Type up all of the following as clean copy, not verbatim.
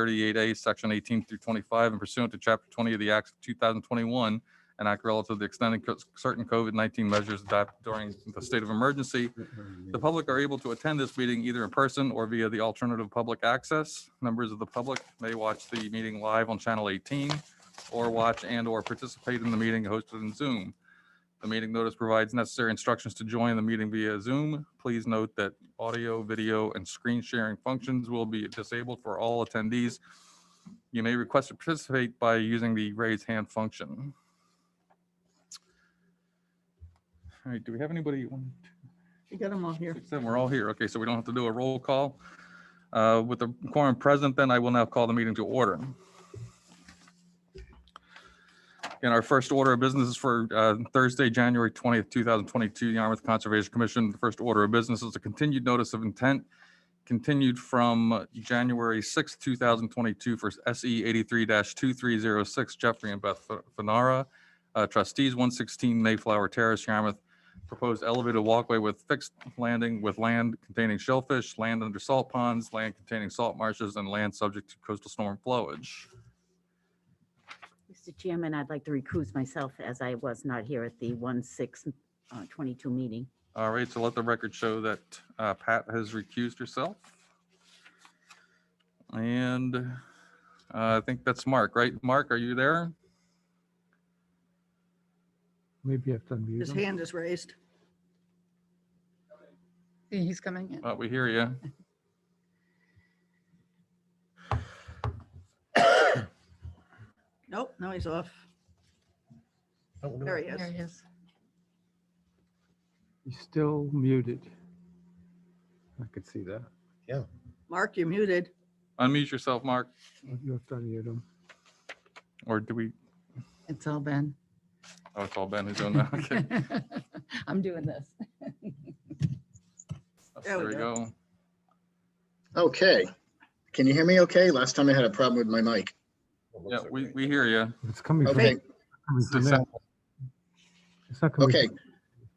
38A, Section 18 through 25, and pursuant to Chapter 20 of the Acts of 2021, an act relative to extending certain COVID-19 measures adopted during the state of emergency. The public are able to attend this meeting either in person or via the alternative public access. Members of the public may watch the meeting live on Channel 18 or watch and/or participate in the meeting hosted in Zoom. The meeting notice provides necessary instructions to join the meeting via Zoom. Please note that audio, video, and screen sharing functions will be disabled for all attendees. You may request to participate by using the raise hand function. All right, do we have anybody? You got them all here. 6, 7, we're all here. Okay, so we don't have to do a roll call. With the quorum present, then I will now call the meeting to order. And our first order of business is for Thursday, January 20th, 2022, Yarmouth Conservation Commission. The first order of business is a continued notice of intent, continued from January 6th, 2022 for SE 83-2306, Jeffrey and Beth Fanara, trustees, 116 Mayflower Terrace, Yarmouth. Proposed elevated walkway with fixed landing with land containing shellfish, land under salt ponds, land containing salt marshes, and land subject to coastal storm flowage. Mr. Chairman, I'd like to recuse myself as I was not here at the 1/6/22 meeting. All right, so let the record show that Pat has recused herself. And I think that's Mark, right? Mark, are you there? Maybe you have to unmute His him. hand is raised. He's coming in. We hear you. Nope, now he's off. There he is. There he is. He's still muted. I could see that. Mark, you're muted. Unmute yourself, Mark. You have to unmute him. Or do we? It's all Ben. Oh, it's all Ben who's doing that. Okay. I'm doing this. There we There we go. Okay. Can you hear me okay? Last time I had a problem with my mic. Yeah, we hear you. It's coming from, Okay. coming from there. It's not coming Okay.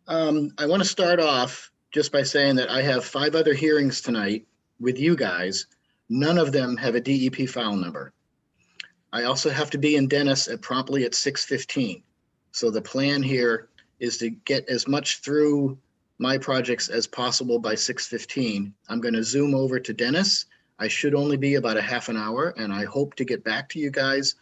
from- I want to start off just by saying that I have 5 other hearings tonight with you guys. None of them have a DEP file number. I also have to be in Dennis promptly at 6:15. So the plan here is to get as much through my projects as possible by 6:15. I'm going to zoom over to Dennis. I should only be about a half an hour, and I hope to get back to you guys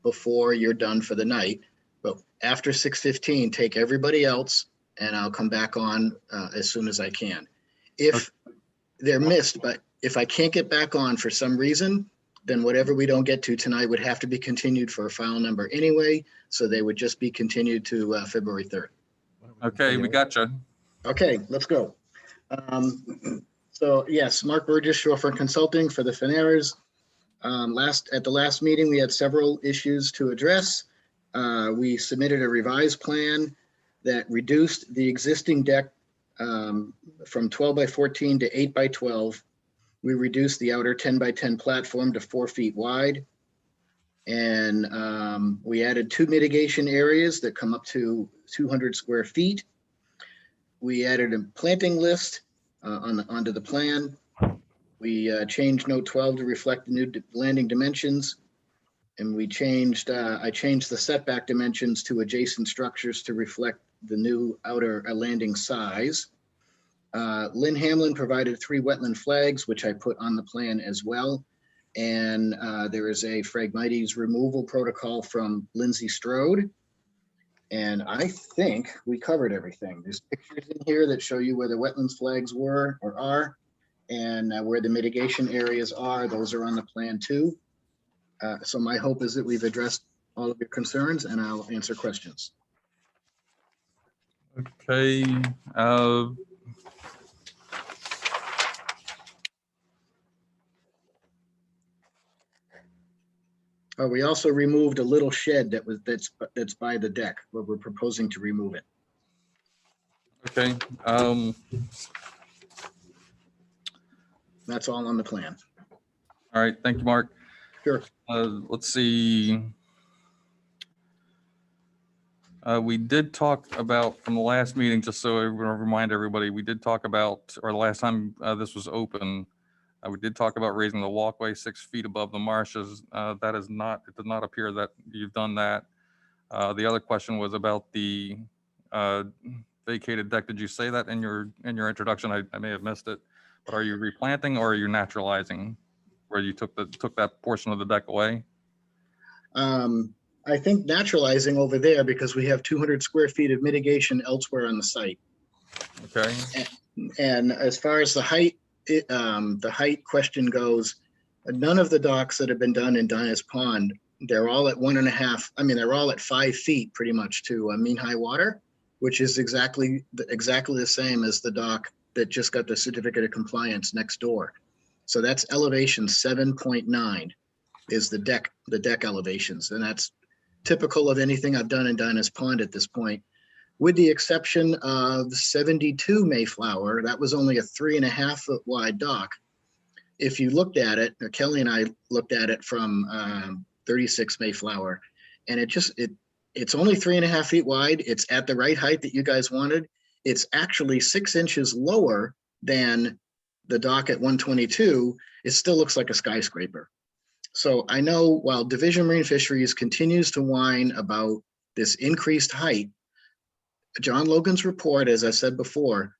before you're done for the night. But after 6:15, take everybody else, and I'll come back on as soon as I can. If they're missed, but if I can't get back on for some reason, then whatever we don't get to tonight would have to be continued for a file number anyway. So they would just be continued to February 3rd. Okay, we got you. Okay, let's go. So yes, Mark Burgess, Shorefront Consulting for the Fanaras. At the last meeting, we had several issues to address. We submitted a revised plan that reduced the existing deck from 12 by 14 to 8 by 12. We reduced the outer 10 by 10 platform to 4 feet wide. And we added 2 mitigation areas that come up to 200 square feet. We added a planting list onto the plan. We changed note 12 to reflect the new landing dimensions. And we changed, I changed the setback dimensions to adjacent structures to reflect the new outer landing size. Lynn Hamlin provided 3 wetland flags, which I put on the plan as well. And there is a Phragmites removal protocol from Lindsay Strode. And I think we covered everything. There's pictures in here that show you where the wetlands flags were or are, and where the mitigation areas are. Those are on the plan too. So my hope is that we've addressed all of your concerns, and I'll answer questions. Okay. We also removed a little shed that's by the deck, where we're proposing to remove it. Okay. That's all on the plan. All right. Thank you, Mark. Sure. Let's see. We did talk about from the last meeting, just so I want to remind everybody, we did talk about, or the last time this was open, We did talk about raising the walkway 6 feet above the marshes. That is not, it does not appear that you've done that. The other question was about the vacated deck. Did you say that in your introduction? I may have missed it, but are you replanting or are you naturalizing where you took that portion of the deck away? I think naturalizing over there because we have 200 square feet of mitigation elsewhere on the site. Okay. And as far as the height question goes, none of the docks that have been done in Dinah's Pond, they're all at 1.5. I mean, they're all at 5 feet pretty much to mean high water, which is exactly the same as the dock that just got the certificate of compliance next door. So that's elevation 7.9 is the deck elevations. And that's typical of anything I've done in Dinah's Pond at this point, with the exception of 72 Mayflower. That was only a 3.5 foot wide dock. If you looked at it, Kelly and I looked at it from 36 Mayflower, and it's only 3.5 feet wide. It's at the right height that you guys wanted. It's actually 6 inches lower than the dock at 122. It still looks like a skyscraper. So I know while Division Marine Fisheries continues to whine about this increased height, John Logan's report, as I said before,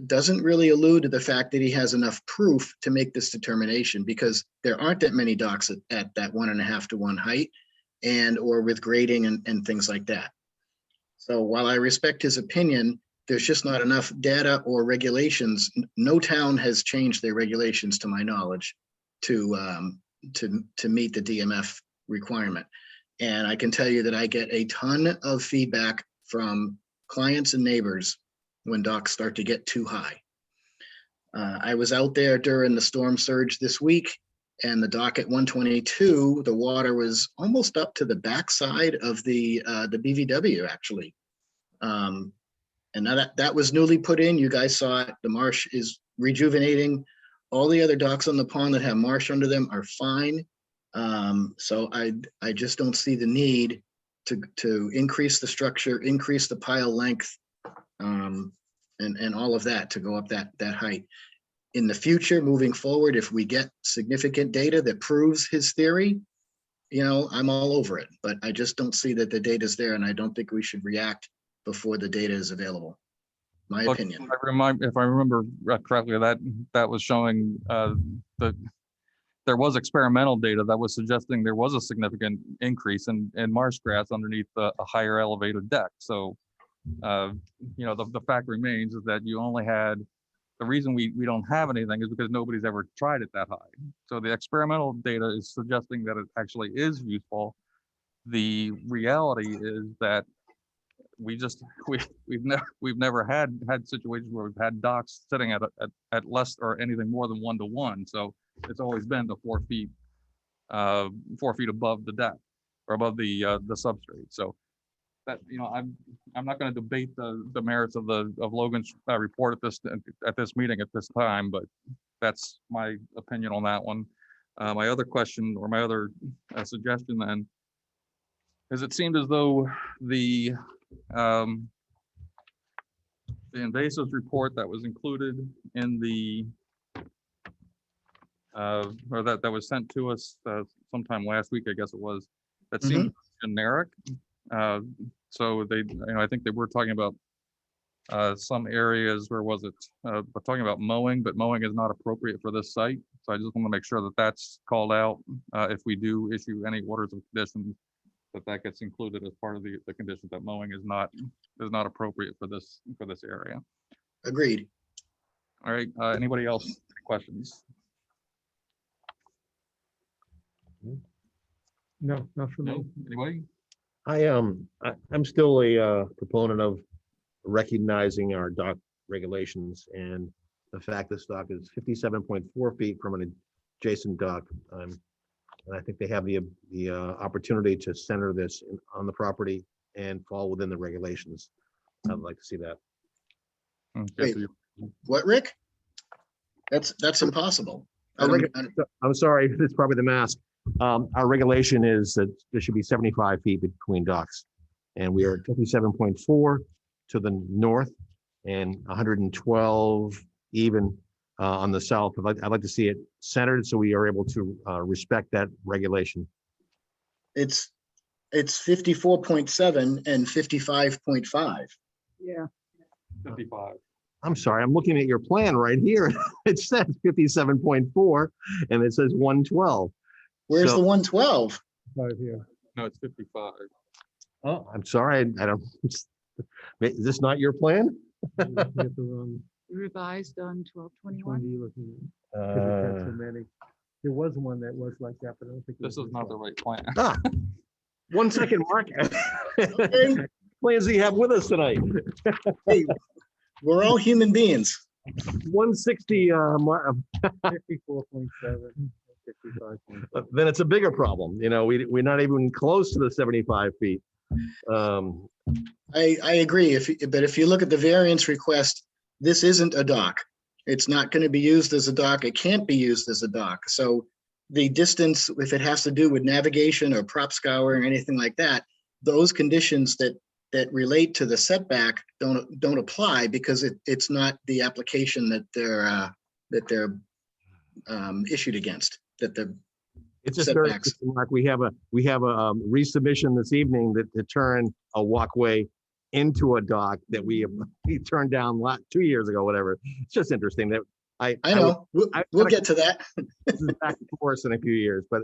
doesn't really allude to the fact that he has enough proof to make this determination, because there aren't that many docks at that 1.5 to 1 height or with grading and things like that. So while I respect his opinion, there's just not enough data or regulations. No town has changed their regulations, to my knowledge, to meet the DMF requirement. And I can tell you that I get a ton of feedback from clients and neighbors when docks start to get too high. I was out there during the storm surge this week, and the dock at 122, the water was almost up to the backside of the BVW, actually. And now that was newly put in. You guys saw it. The marsh is rejuvenating. All the other docks on the pond that have marsh under them are fine. So I just don't see the need to increase the structure, increase the pile length, and all of that to go up that height. In the future, moving forward, if we get significant data that proves his theory, I'm all over it. But I just don't see that the data is there, and I don't think we should react before the data is available. My opinion. If I remember correctly, that was showing that there was experimental data that was suggesting there was a significant increase in marsh grass underneath a higher elevated deck. So, the fact remains is that you only had, the reason we don't have anything is because nobody's ever tried it that high. So the experimental data is suggesting that it actually is useful. The reality is that we've never had situations where we've had docks sitting at less or anything more than 1 to 1. So it's always been the 4 feet above the deck or above the substrate. So that, I'm not going to debate the merits of Logan's report at this meeting at this time, but that's my opinion on that one. My other question, or my other suggestion then, is it seemed as though the invasives report that was included in the or that was sent to us sometime last week, I guess it was, that seemed generic. So they, I think they were talking about some areas, where was it? But talking about mowing, but mowing is not appropriate for this site. So I just want to make sure that that's called out if we do issue any orders of conditions, that gets included as part of the conditions, that mowing is not appropriate for this area. Agreed. All right. Anybody else? Questions? No, not for me. No. Anybody? I'm still a proponent of recognizing our dock regulations and the fact this dock is 57.4 feet from an adjacent dock. And I think they have the opportunity to center this on the property and fall within the regulations. I'd like to see that. Wait, what, Rick? That's impossible. I'm sorry, it's probably the mask. Our regulation is that there should be 75 feet between docks, and we are at 57.4 to the north and 112 even on the south. I'd like to see it centered so we are able to respect that regulation. It's 54.7 and 55.5. Yeah. 55. I'm sorry, I'm looking at your plan right here. It says 57.4 and it says 112. Where's So- the 112? Right here. No, it's 55. Oh, I'm sorry, I don't, is this not your plan? You get the wrong Revised on 12/21. 20 you're looking at. 'Cause it got so many. There was one that was like that, but I don't think. it This was is not the one. right plan. Ah, 1 second, Mark. Okay. Plans do you have with us tonight? Hey, we're all human beings. 160, 54.7, 55.5. then it's a bigger problem. You know, we're not even close to the 75 feet. I agree. But if you look at the variance request, this isn't a dock. It's not going to be used as a dock. It can't be used as a dock. So the distance, if it has to do with navigation or prop scouring or anything like that, those conditions that relate to the setback don't apply because it's not the application that they're issued against, that the It's just very, setbacks. Mark, we have a resubmission this evening to turn a walkway into a dock that we turned down 2 years ago, whatever. It's just interesting that I know. We'll get to that. this is back and forth in a few years, but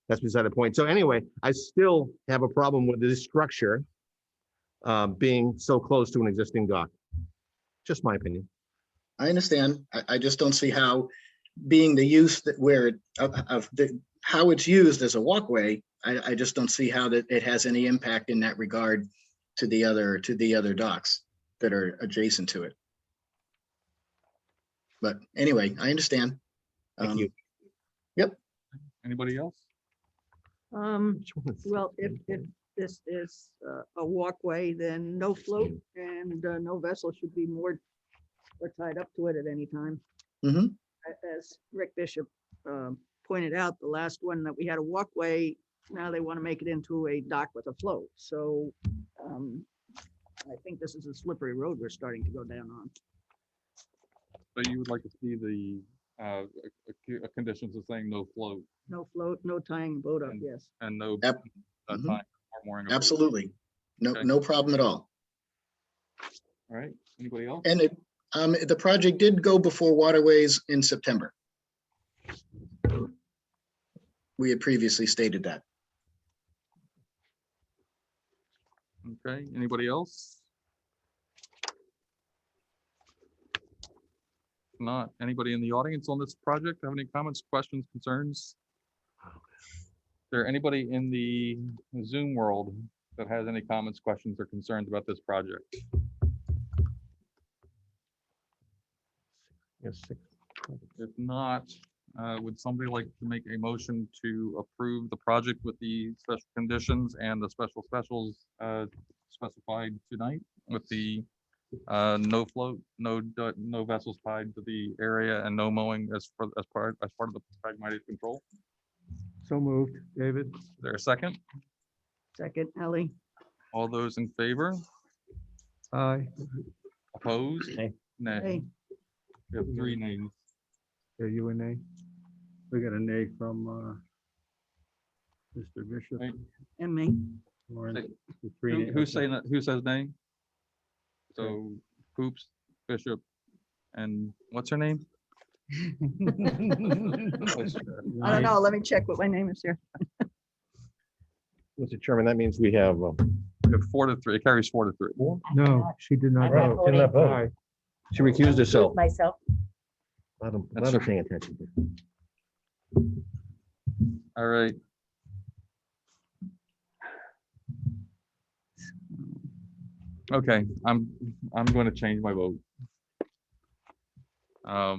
that's beside the point. So anyway, I still have a problem with this structure being so close to an existing dock. Just my opinion. I understand. I just don't see how being the use that how it's used as a walkway, I just don't see how that it has any impact in that regard to the other docks that are adjacent to it. But anyway, I understand. Thank you. Anybody else? Well, if this is a walkway, then no float and no vessel should be moored or tied up to it at any time. Mhm. As Rick Bishop pointed out, the last one that we had a walkway, now they want to make it into a dock with a float. So I think this is a slippery road we're starting to go down on. So you would like to see the conditions of saying no float No float, no tying the boat up, yes. and no Yep. Mhm. tying or mooring. a boat. Absolutely. Okay. No problem at all. All right, anybody else? And the project did go before Waterways in September. We had previously stated that. Okay, anybody else? If not, anybody in the audience on this project have any comments, questions, concerns? Is there anybody in the Zoom world that has any comments, questions, or concerns about this project? Yes, If not, would somebody like to make a motion to approve the project with the special conditions and the specials specified tonight with the no float, no vessels tied to the area and no mowing as part of the pragmatic control? So moved, David. Is there a second? Second, Ellie. All those in favor? Aye. Opposed? Nay. Nay. Hey, We have 3 nays. Are you a nay? We got a nay from Mr. Bishop. Nay. and me. Lawrence, Say- the three nays. Who's saying that? Who says nay? So Hoops, Bishop, and what's her name? I don't know, let me check what my name is here. Mr. Chairman, that means we have, We have 4-3. It carries 4-3. No, she did not I'm not vote. voting. Aye. she recused herself. Myself. Let him That's paying attention. All right. Okay, I'm going to change my vote. I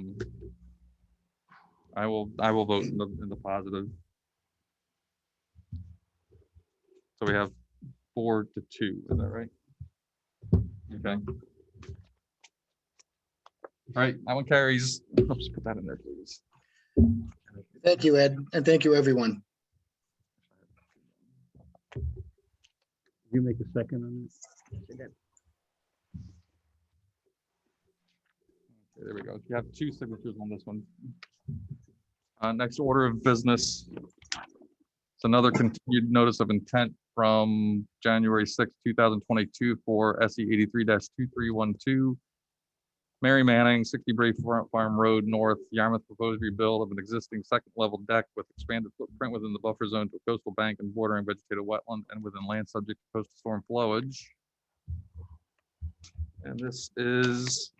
will vote in the positive. So we have 4-2, is that right? Okay. All right, that one carries. Oops, put that in there, please. Thank you, Ed, and thank you, everyone. You make a second on this? There we go. You have 2 signatures on this one. Next order of business. It's another continued notice of intent from January 6, 2022 for SE 83-2312. Mary Manning, 60 Brave Farm Road North, Yarmouth, proposed rebuild of an existing second level deck with expanded footprint within the buffer zone to a coastal bank and bordering vegetated wetland and within land subject to coastal storm flowage. And this is,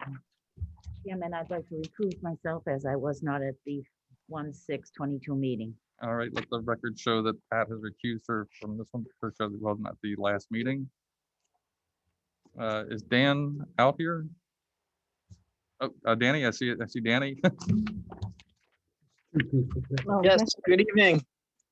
Chairman, I'd like to recuse myself as I was not at the 1/6/22 meeting. all right, let the record show that Pat has recused her from this one because she wasn't at the last meeting. Is Dan out here? Oh, Danny, I see Danny. Yes, good evening.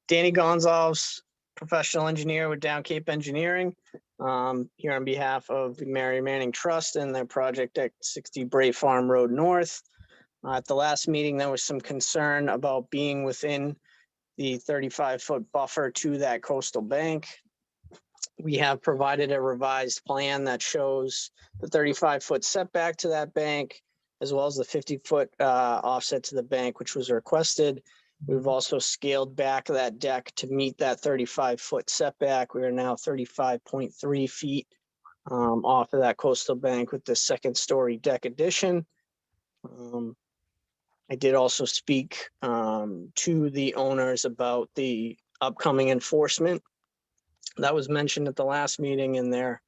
Danny Gonzalez, professional engineer with Down Cape Engineering. Here on behalf of the Mary Manning Trust and their project at 60 Brave Farm Road North. At the last meeting, there was some concern about being within the 35-foot buffer to that coastal bank. We have provided a revised plan that shows the 35-foot setback to that bank, as well as the 50-foot offset to the bank, which was requested. We've also scaled back that deck to meet that 35-foot setback. We are now 35.3 feet off of that coastal bank with the second story deck addition. I did also speak to the owners about the upcoming enforcement that was mentioned at the last meeting, and they're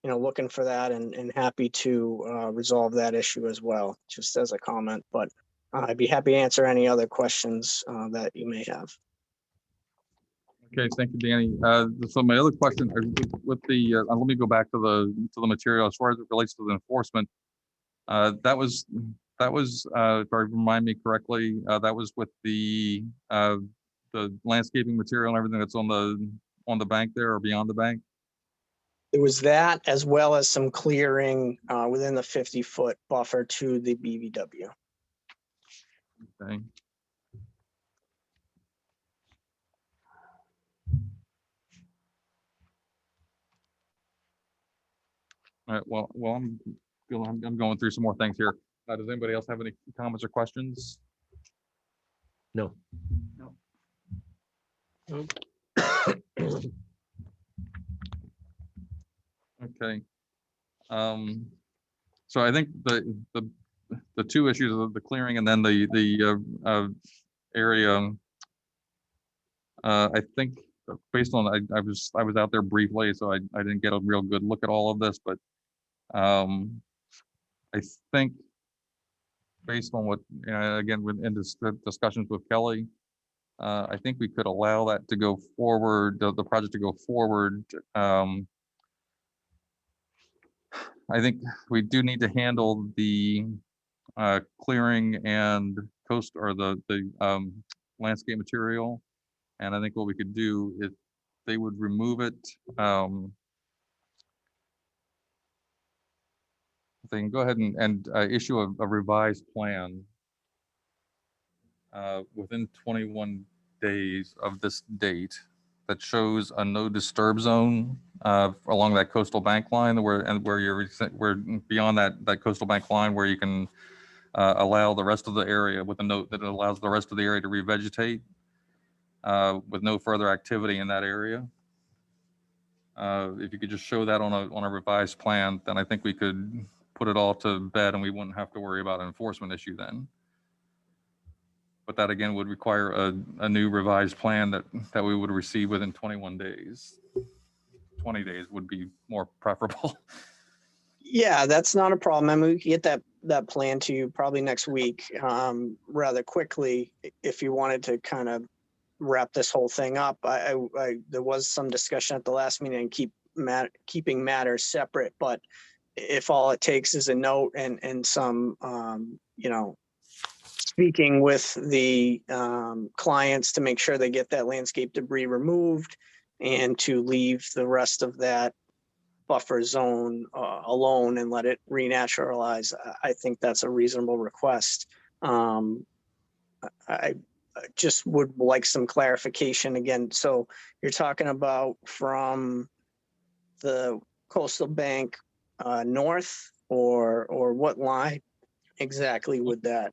looking for that and happy to resolve that issue as well, just as a comment. But I'd be happy to answer any other questions that you may have. Okay, thank you, Danny. So my other question with the let me go back to the material as far as it relates to the enforcement. That was if I remind me correctly, that was with the landscaping material and everything that's on the bank there or beyond the bank. It was that, as well as some clearing within the 50-foot buffer to the BVW. Okay. All right. Well, I'm going through some more things here. Does anybody else have any comments or questions? No. Okay. So I think the 2 issues of the clearing and then the area. I think based on I was out there briefly, so I didn't get a real good look at all of this, but I think based on what again in discussions with Kelly, I think we could allow that to go forward, the project to go forward. I think we do need to handle the clearing and coast or the landscape material. And I think what we could do is they would remove it. They can go ahead and issue a revised plan within 21 days of this date that shows a no disturb zone along that coastal bank line where you're beyond that coastal bank line where you can allow the rest of the area with a note that allows the rest of the area to revegetate with no further activity in that area. If you could just show that on a revised plan, then I think we could put it all to bed and we wouldn't have to worry about an enforcement issue then. But that again would require a new revised plan that we would receive within 21 days. 20 days would be more preferable. Yeah, that's not a problem. I mean, we can get that plan to you probably next week rather quickly if you wanted to kind of wrap this whole thing up. There was some discussion at the last meeting and keeping matters separate, but if all it takes is a note and some, speaking with the clients to make sure they get that landscape debris removed and to leave the rest of that buffer zone alone and let it renaturalize, I think that's a reasonable request. I just would like some clarification again. So you're talking about from the coastal bank north or what line? exactly would that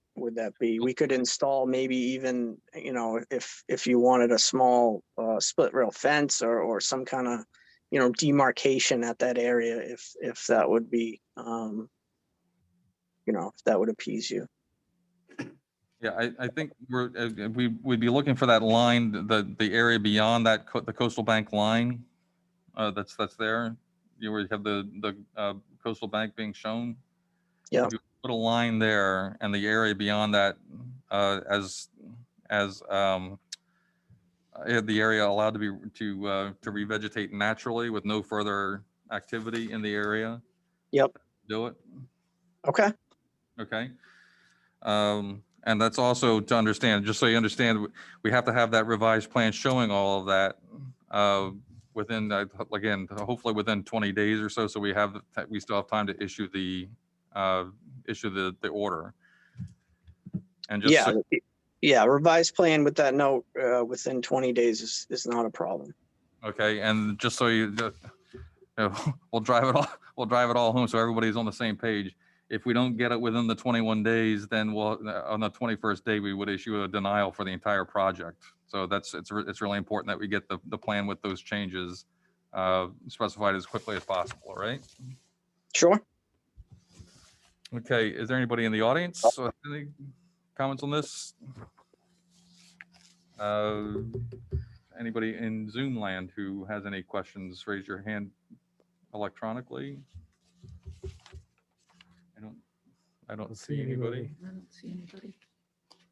be? We could install maybe even, if you wanted a small split rail fence or some kind of, demarcation at that area, if that would be, if that would appease you. Yeah, I think we'd be looking for that line, the area beyond that, the coastal bank line, that's there. You where you have the coastal bank being shown. Yeah. If you put a line there and the area beyond that, as the area allowed to revegetate naturally with no further activity in the area. Yep. Do it. Okay. Okay. And that's also to understand, just so you understand, we have to have that revised plan showing all of that within, again, hopefully within 20 days or so. So we still have time to issue the order. And just Yeah. Yeah. Revised plan with that note within 20 days is not a problem. okay. And just so we'll drive it all home so everybody's on the same page. If we don't get it within the 21 days, then on the 21st day, we would issue a denial for the entire project. So it's really important that we get the plan with those changes specified as quickly as possible, right? Sure. Okay, is there anybody in the audience? Any comments on this? Anybody in Zoom land who has any questions, raise your hand electronically. I don't see anybody. I don't see anybody.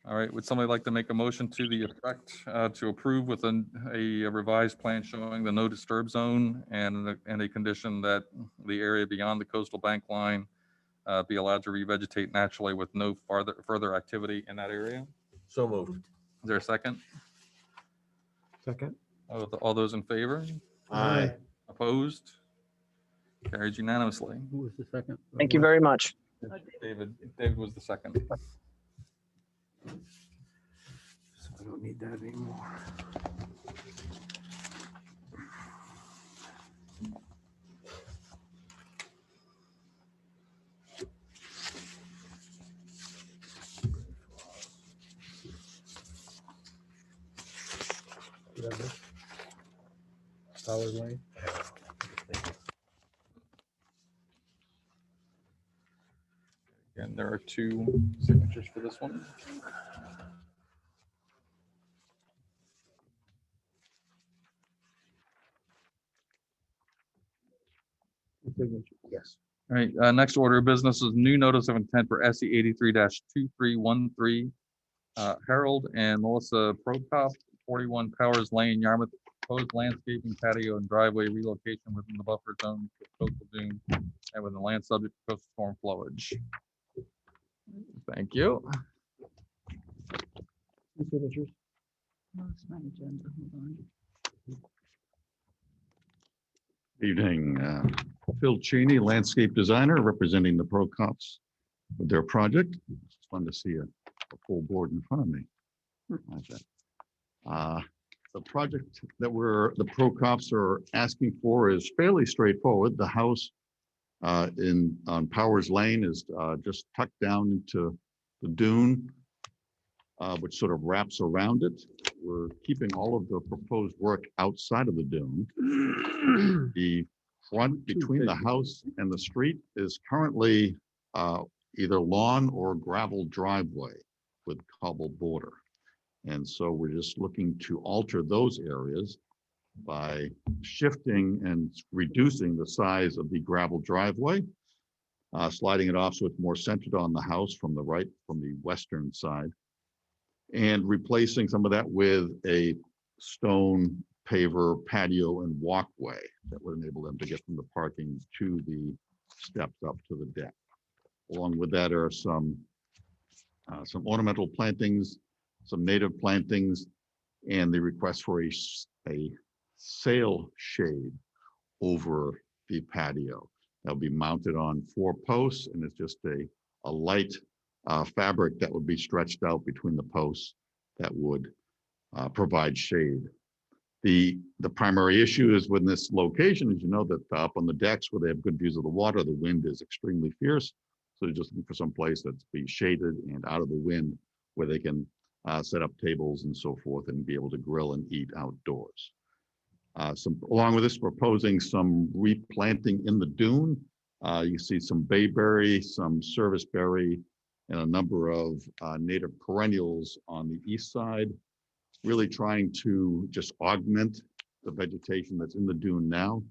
All right, would somebody like to make a motion to the effect to approve with a revised plan showing the no disturb zone and a condition that the area beyond the coastal bank line be allowed to revegetate naturally with no further activity in that area? So moved. Is there a second? Second. All those in favor? Aye. Opposed? Carried unanimously. Who was the second? Thank you very much. David was the second. So I don't need that anymore. Power line. And there are 2 signatures for this one. Yes. All right, next order of business is new notice of intent for SE 83-2313. Harold and Melissa Prokop, 41 Powers Lane, Yarmouth, proposed landscaping patio and driveway relocation within the buffer zone to coastal dune and within the land subject to coastal storm flowage. Thank you. Signatures. Lost my agenda. Hold on. Evening, Phil Cheney, landscape designer, representing the Procops with their project. It's fun to see a full board in front of me. Like that. The project that the Procops are asking for is fairly straightforward. The house on Powers Lane is just tucked down into the dune, which sort of wraps around it. We're keeping all of the proposed work outside of the dune. The front between the house and the street is currently either lawn or gravel driveway with cobble border. And so we're just looking to alter those areas by shifting and reducing the size of the gravel driveway, sliding it off so it's more centered on the house from the western side, and replacing some of that with a stone paver patio and walkway that would enable them to get from the parking to the steps up to the deck. Along with that are some ornamental plantings, some native plantings, and the request for a sail shade over the patio. That'll be mounted on 4 posts, and it's just a light fabric that would be stretched out between the posts that would provide shade. The primary issue is with this location, as you know, that up on the decks where they have good views of the water, the wind is extremely fierce. So they're just looking for some place that's be shaded and out of the wind where they can set up tables and so forth and be able to grill and eat outdoors. Along with this, proposing some replanting in the dune. You see some bayberry, some serviceberry, and a number of native perennials on the east side, really trying to just augment the vegetation that's in the dune now.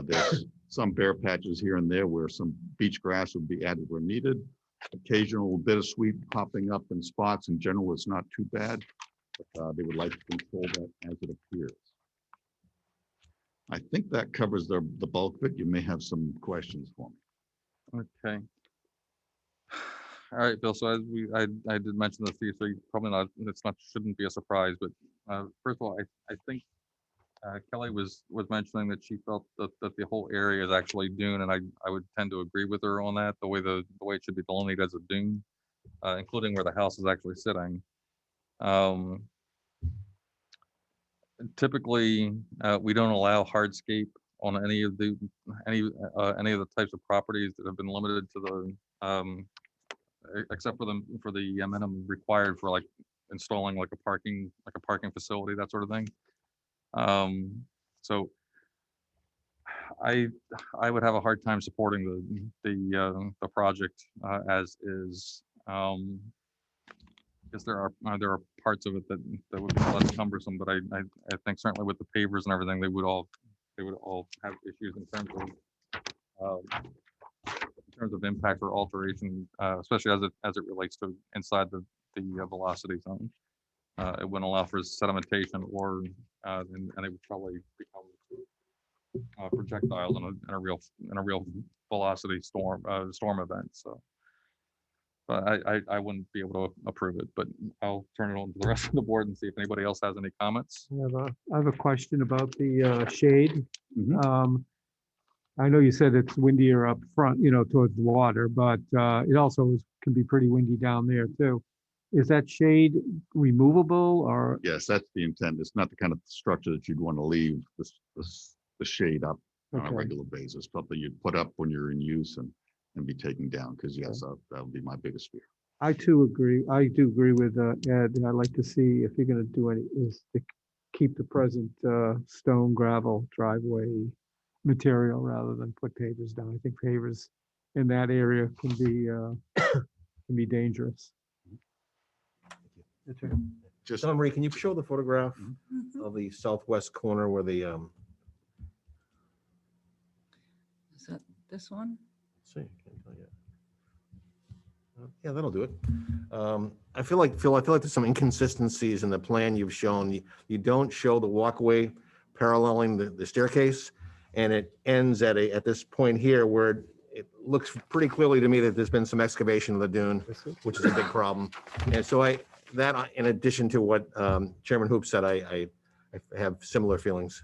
There's some bare patches here and there where some beach grass would be added where needed. Occasional bittersweet popping up in spots. In general, it's not too bad, but they would like to control that as it appears. I think that covers the bulk of it. You may have some questions for me. Okay. All right, Bill. So as I did mention this to you, so you probably not, shouldn't be a surprise, but first of all, I think Kelly was mentioning that she felt that the whole area is actually dune, and I would tend to agree with her on that. The way it should be delineated as a dune, including where the house is actually sitting. Typically, we don't allow hardscape on any of the types of properties that have been limited to the except for the minimum required for like installing like a parking facility, that sort of thing. So I would have a hard time supporting the project as is, because there are parts of it that would be less cumbersome, but I think certainly with the pavers and everything, they would all have issues in terms of impact or alteration, especially as it relates to inside the velocity zone. It wouldn't allow for sedimentation, or and it would probably become projectiles in a real velocity storm event. So, but I wouldn't be able to approve it. But I'll turn it on to the rest of the board and see if anybody else has any comments. I have a question about the shade. Mhm. I know you said it's windier up front, towards the water, but it also can be pretty windy down there too. Is that shade removable or? Yes, that's the intent. It's not the kind of structure that you'd want to leave the shade up on a Okay. regular basis, something you'd put up when you're in use and be taken down, because yes, that would be my biggest fear. I too agree. I do agree with Ed. I'd like to see if you're going to do any, is to keep the present stone gravel driveway material rather than put pavers down. I think pavers in that area can be dangerous. That's right. Just Donna Marie, can you show the photograph of the southwest corner where the, Is that this one? see, can't tell yet. Yeah, that'll do it. I feel like, Phil, there's some inconsistencies in the plan you've shown. You don't show the walkway paralleling the staircase, and it ends at this point here where it looks pretty clearly to me that there's been some excavation of the dune, which is a big problem. And so in addition to what Chairman Hoop said, I have similar feelings.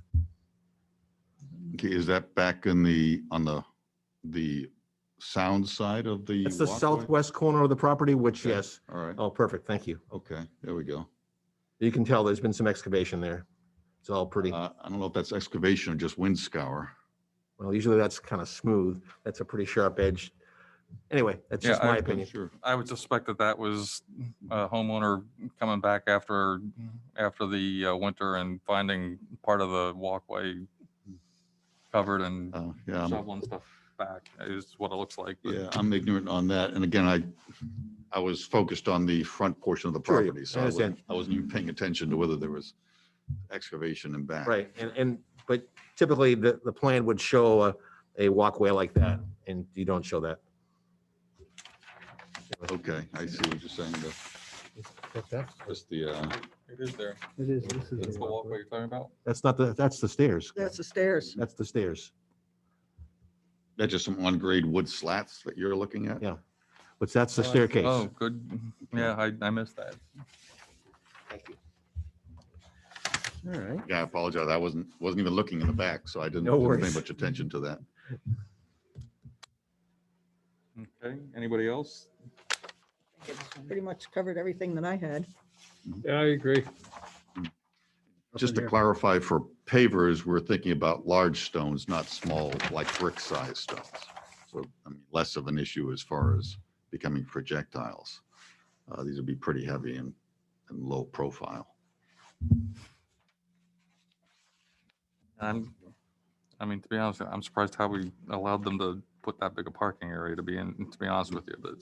okay, is that back on the sound side of the It's the walkway? southwest corner of the property, which, Okay, yes. all right. Oh, perfect. Thank you. Okay, there we go. You can tell there's been some excavation there. It's all pretty, I don't know if that's excavation or just wind scour. well, usually that's kind of smooth. That's a pretty sharp edge. Anyway, that's just Yeah, my I- opinion. Sure. I would suspect that was a homeowner coming back after the winter and finding part of the walkway covered and Yeah, shoveling stuff back is what it looks like. But yeah, I'm ignorant on that. And again, I was focused on the front portion of the Sure, property, so I understand. I wasn't even paying attention to whether there was excavation in back. Right, but typically the plan would show a walkway like that, and you don't show that. Okay, I see what you're saying. Just the, it is there. It is, this is. That's the walkway you're talking about? That's not that's the stairs. That's the stairs. That's the stairs. that's just some on-grade wood slats that you're looking at? Yeah. But that's the staircase. Oh, good. Yeah, I missed that. Thank you. All right. Yeah, I apologize. I wasn't even looking in the back, so I didn't No pay worries. much attention to that. Okay, anybody else? Pretty much covered everything that I had. Yeah, I agree. Just to clarify, for pavers, we're thinking about large stones, not small, like brick-sized stones. So, I mean, less of an issue as far as becoming projectiles. These would be pretty heavy and low profile. I mean, to be honest, I'm surprised how we allowed them to put that big a parking area to be in, to be honest with you, but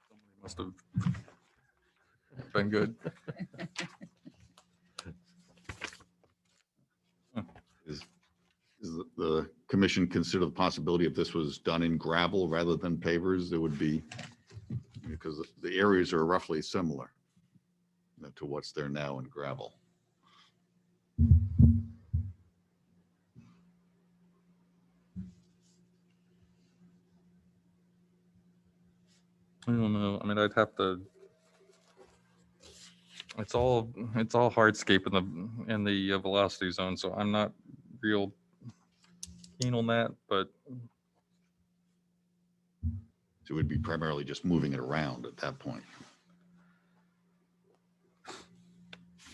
somebody must have been good. Is the commission consider the possibility if this was done in gravel rather than pavers, there would be, because the areas are roughly similar to what's there now in gravel. I don't know. I mean, I'd have to. It's all hardscape in the velocity zone, so I'm not real keen on that. But So it would be primarily just moving it around at that point.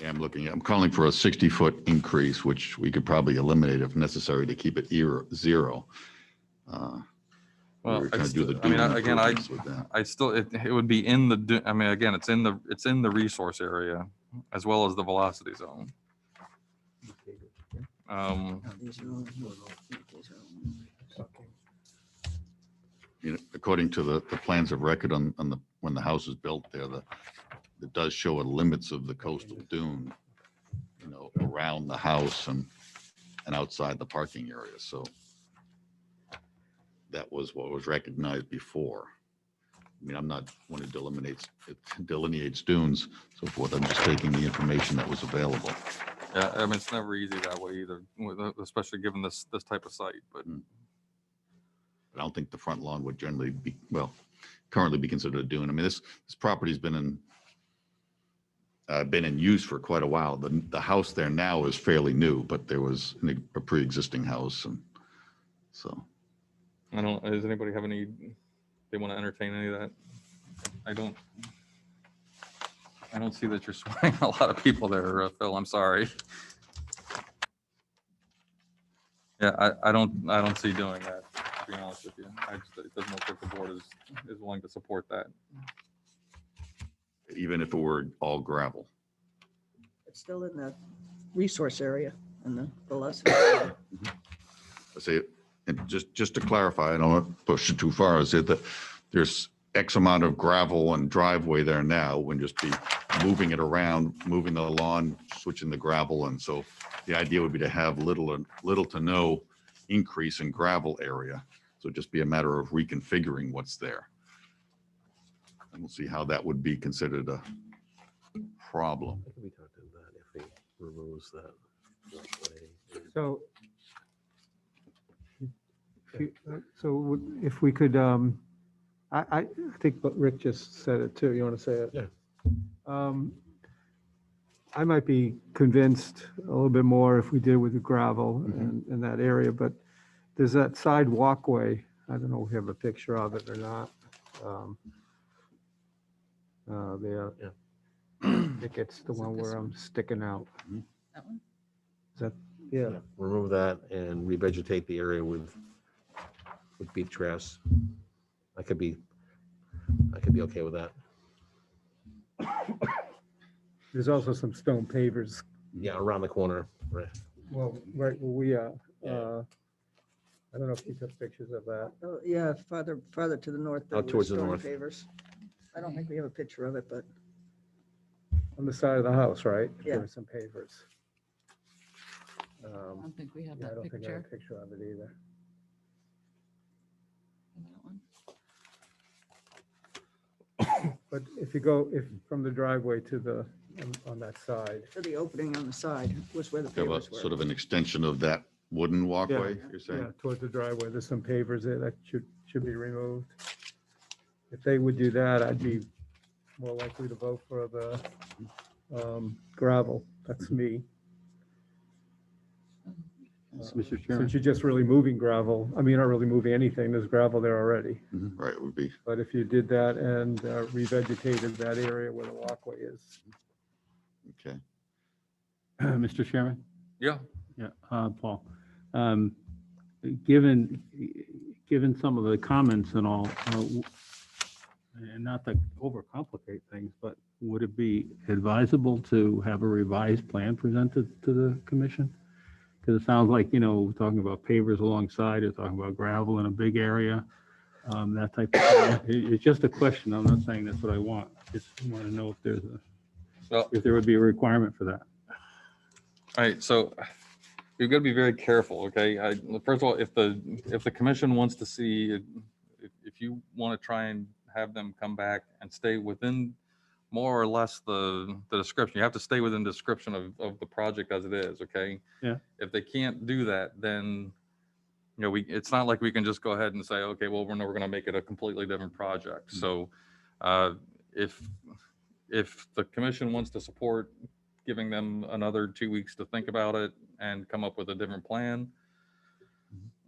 Yeah, I'm calling for a 60-foot increase, which we could probably eliminate if necessary to keep it zero. well, We're gonna do the I mean, dune again, improvements with that. I still it would be in the. I mean, again, it's in the resource area as well as the velocity zone. These are all- these are all- You know, according to the plans of record on the, when the house was built there, it does show the limits of the coastal dune, you know, around the house and outside the parking area. So that was what was recognized before. I mean, I'm not one who delineates dunes, so forth. I'm just taking the information that was available. Yeah, I mean, it's never easy that way either, especially given this type of site. But But I don't think the front lawn would generally be, well, currently be considered a dune. I mean, this property's been in use for quite a while. The house there now is fairly new, but there was a pre-existing house, and so. I don't. Does anybody have any? They want to entertain any of that? I don't see that you're swaying a lot of people there, Phil. I'm sorry. Yeah, I don't see doing that, to be honest with you. It doesn't look like the board is willing to support that. Even if it were all gravel. It's still in the resource area and the velocity. area. I say, and just to clarify, I don't want to push it too far, is it that there's X amount of gravel and driveway there now, when just be moving it around, moving the lawn, switching the gravel. And so the idea would be to have little to no increase in gravel area. So it'd just be a matter of reconfiguring what's there. And we'll see how that would be considered a problem. I think we talked about that if he removes that. So, if we could, I think what Rick just said it too. You want to say it? Yeah. I might be convinced a little bit more if we did with the gravel in that area, but there's that side walkway. I don't know if we have a picture of it or not. There. Yeah. I think it's the Is it one this where I'm sticking out. That one? Is that, yeah. Remove that and revegetate the area with beach grass. I could be okay with that. There's also some stone pavers. Yeah, around the corner. Right. Well, right where we are. I don't know if you took pictures of that. Oh, yeah, farther to the north. there Out were towards the stone north. pavers. I don't think we have a picture of it, but On the side of the house, right? Yeah. There were some pavers. I don't think we have Yeah, I that don't think I have picture a picture of it either. for that one. But if you go, from the driveway to the, on that side. to the opening on the side was where the Have a pavers were. sort of an extension of that wooden walkway, you're Yeah, saying? towards the driveway, there's some pavers there that should be removed. If they would do that, I'd be more likely to vote for the gravel. That's me. Mr. Chairman, Since you're just really moving gravel, I mean, you're not really moving anything, there's gravel there already. Right, it would be, But if you did that and revegetated that area where the walkway is. okay. Mr. Chairman? Yeah. Yeah, Paul. given some of the comments and all, and not to overcomplicate things, but would it be advisable to have a revised plan presented to the commission? Because it sounds like, we're talking about pavers alongside, you're talking about gravel in a big area, that type of thing. It's just a question. I'm not saying that's what I want. Just want to know if there would be a requirement for that. All right, so you've got to be very careful, okay? First of all, if the commission wants to see, if you want to try and have them come back and stay within more or less the description, you have to stay within the description of the project as it is, okay? Yeah. If they can't do that, then, it's not like we can just go ahead and say, okay, well, we're going to make it a completely different project. So if the commission wants to support giving them another 2 weeks to think about it and come up with a different plan,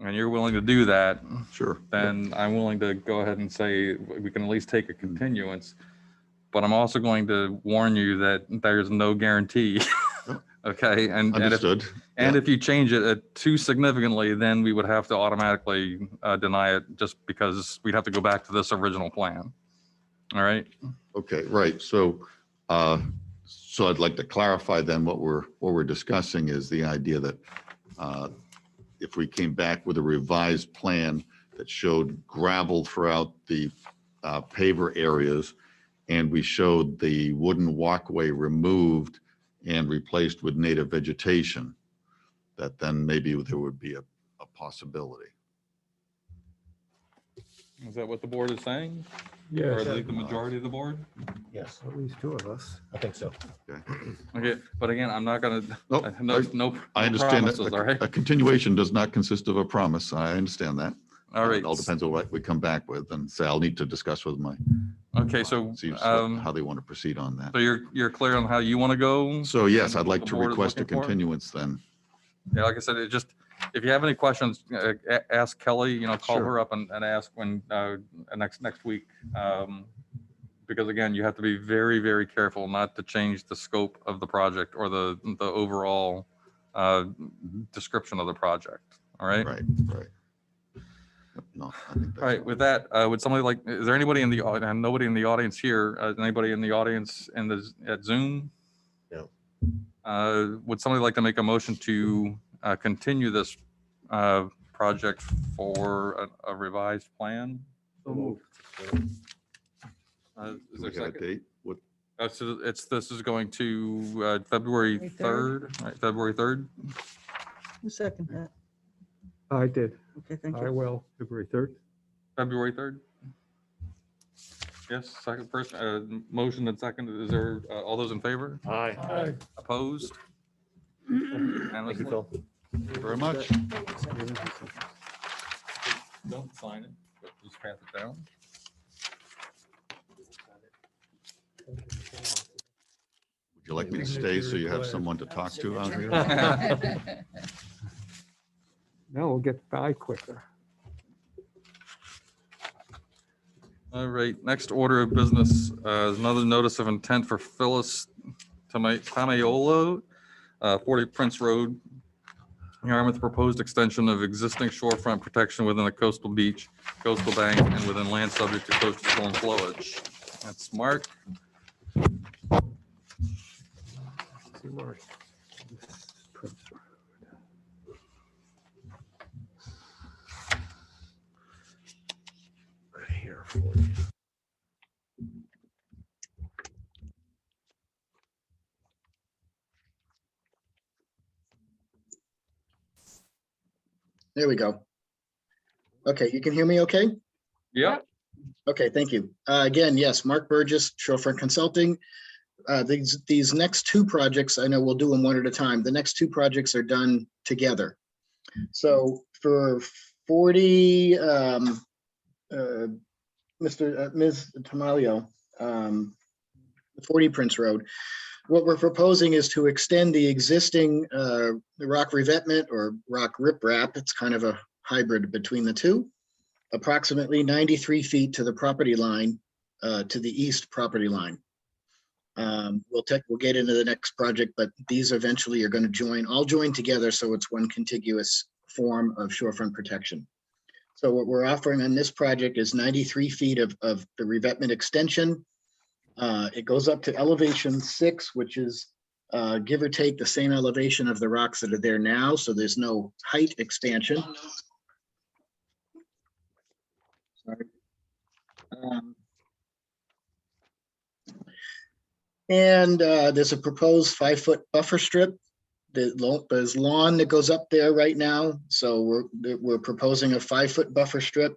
and you're willing to do that, Sure. then I'm willing to go ahead and say we can at least take a continuance. But I'm also going to warn you that there's no guarantee. Okay. Understood. If you change it too significantly, then we would have to automatically deny it just because we'd have to go back to this original plan. All right. Okay, right. So I'd like to clarify then what we're discussing is the idea that if we came back with a revised plan that showed gravel throughout the paver areas, and we showed the wooden walkway removed and replaced with native vegetation, that then maybe there would be a possibility. Is that what the board is saying? Yeah. Or at least the majority of the board? Yes, at least two of us. I think so. Okay, but again, I'm not going to, Nope, no I understand promises, all right? that a continuation does not consist of a promise. I understand that. All right. It all depends on what we come back with, and say I'll need to discuss with my. Okay, so, see how they want to proceed on that. so you're clear on how you want to go? So yes, I'd like The to board is request a looking for? continuance then. Yeah, like I said, if you have any questions, ask Kelly, call Sure. her up and ask when, next week. Because again, you have to be very, very careful not to change the scope of the project or the overall description of the project. All right. Right. No, I think that's All right. With that, would somebody is there anybody in the audience, nobody in the audience here, anybody in the audience at Zoom? No. Would somebody like to make a motion to continue this project for a revised plan? Is Do there we a have a second? date? What, So this is going to February 3rd, right? February 3rd? Who seconded that? I did. Okay, thank I you. will. February 3rd. February 3rd? Yes, second, first, motion and second. Is there, all those in favor? Aye. Opposed? Thank you, Unanimously? Phil. thank you very much. Don't sign it, but just pass it down. Would you like me to stay so you have someone to talk to out here? Now we'll get by quicker. All right, next order of business is another notice of intent for Phyllis Tamayola, 40 Prince Road, Yarmouth, proposed extension of existing shorefront protection within the coastal beach, coastal bank, and within land subject to coastal storm flowage. That's Mark. See, Marsh. Prince Road. Right here for you. There we go. Okay, you can hear me okay? Yeah. Okay, thank you. Again, yes, Mark Burgess, Shorefront Consulting. These next two projects, I know we'll do them one at a time. The next two projects are done together. So for 40, Ms. Tamalio, 40 Prince Road, what we're proposing is to extend the existing rock revetment or rock riprap. It's kind of a hybrid between the two, approximately 93 feet to the property line, to the east property line. We'll get into the next project, but these eventually are going to all join together, so it's one contiguous form of shorefront protection. So what we're offering on this project is 93 feet of the revetment extension. It goes up to elevation 6, which is give or take the same elevation of the rocks that are there now. So there's no height expansion. Sorry. There's a proposed 5-foot buffer strip. There's lawn that goes up there right now. So we're proposing a 5-foot buffer strip.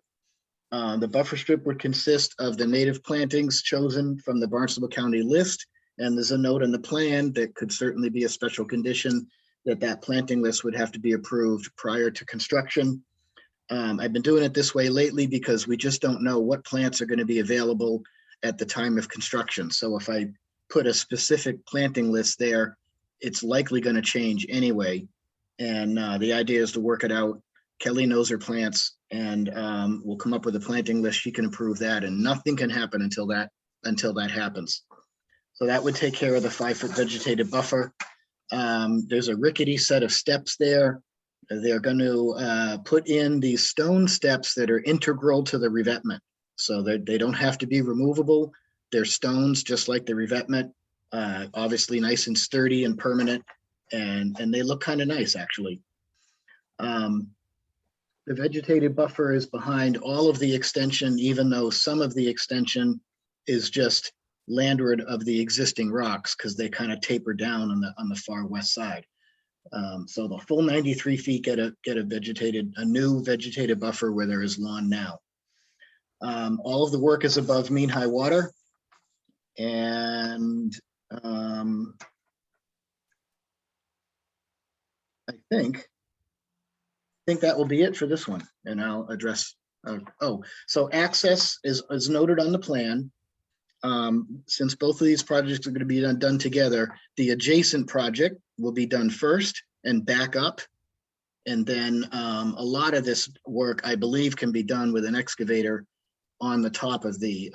The buffer strip would consist of the native plantings chosen from the Barnstable County list. And there's a note in the plan that could certainly be a special condition that planting list would have to be approved prior to construction. I've been doing it this way lately because we just don't know what plants are going to be available at the time of construction. So if I put a specific planting list there, it's likely going to change anyway. And the idea is to work it out. Kelly knows her plants, and we'll come up with a planting list. She can approve that, and nothing can happen until that happens. So that would take care of the 5-foot vegetative buffer. There's a rickety set of steps there. They're going to put in these stone steps that are integral to the revetment. So they don't have to be removable. They're stones just like the revetment, obviously nice and sturdy and permanent, and they look kind of nice actually. The vegetative buffer is behind all of the extension, even though some of the extension is just landward of the existing rocks because they kind of taper down on the far west side. So the full 93 feet get a new vegetative buffer where there is lawn now. All of the work is above mean high water, and I think that will be it for this one, and I'll address. So access is noted on the plan. Since both of these projects are going to be done together, the adjacent project will be done first and back up. And then a lot of this work, I believe, can be done with an excavator on the top of the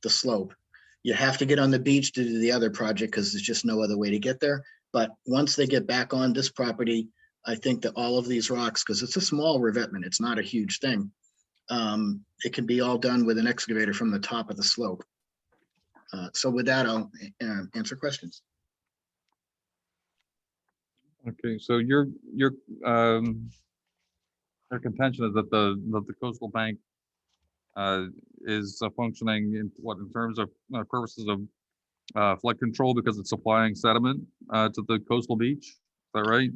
slope. You have to get on the beach to do the other project because there's just no other way to get there. But once they get back on this property, I think that all of these rocks, because it's a small revetment, it's not a huge thing. It can be all done with an excavator from the top of the slope. So with that, I'll answer questions. Okay, so your contention is that the coastal bank is functioning in terms of purposes of flood control because it's supplying sediment to the coastal beach. Is that right?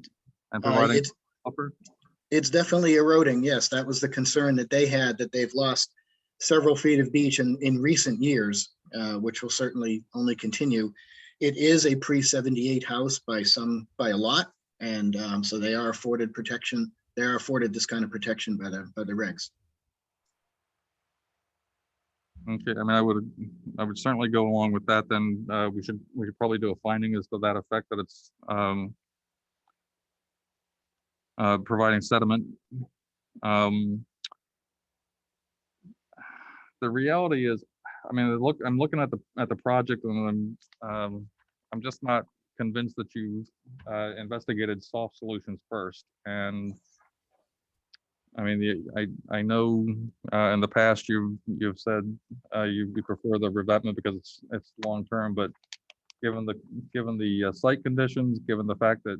And providing buffer? It's definitely eroding. Yes, that was the concern that they had, that they've lost several feet of beach in recent years, which will certainly only continue. It is a pre-78 house by a lot, and so they are afforded protection. They are afforded this kind of protection by the regs. Okay, I mean, I would certainly go along with that. Then we should probably do a finding as to that effect, that it's providing sediment. The reality is, I mean, I'm looking at the project, and I'm just not convinced that you investigated soft solutions first. And I mean, I know in the past you've said you prefer the revetment because it's long term, but given the site conditions, given the fact that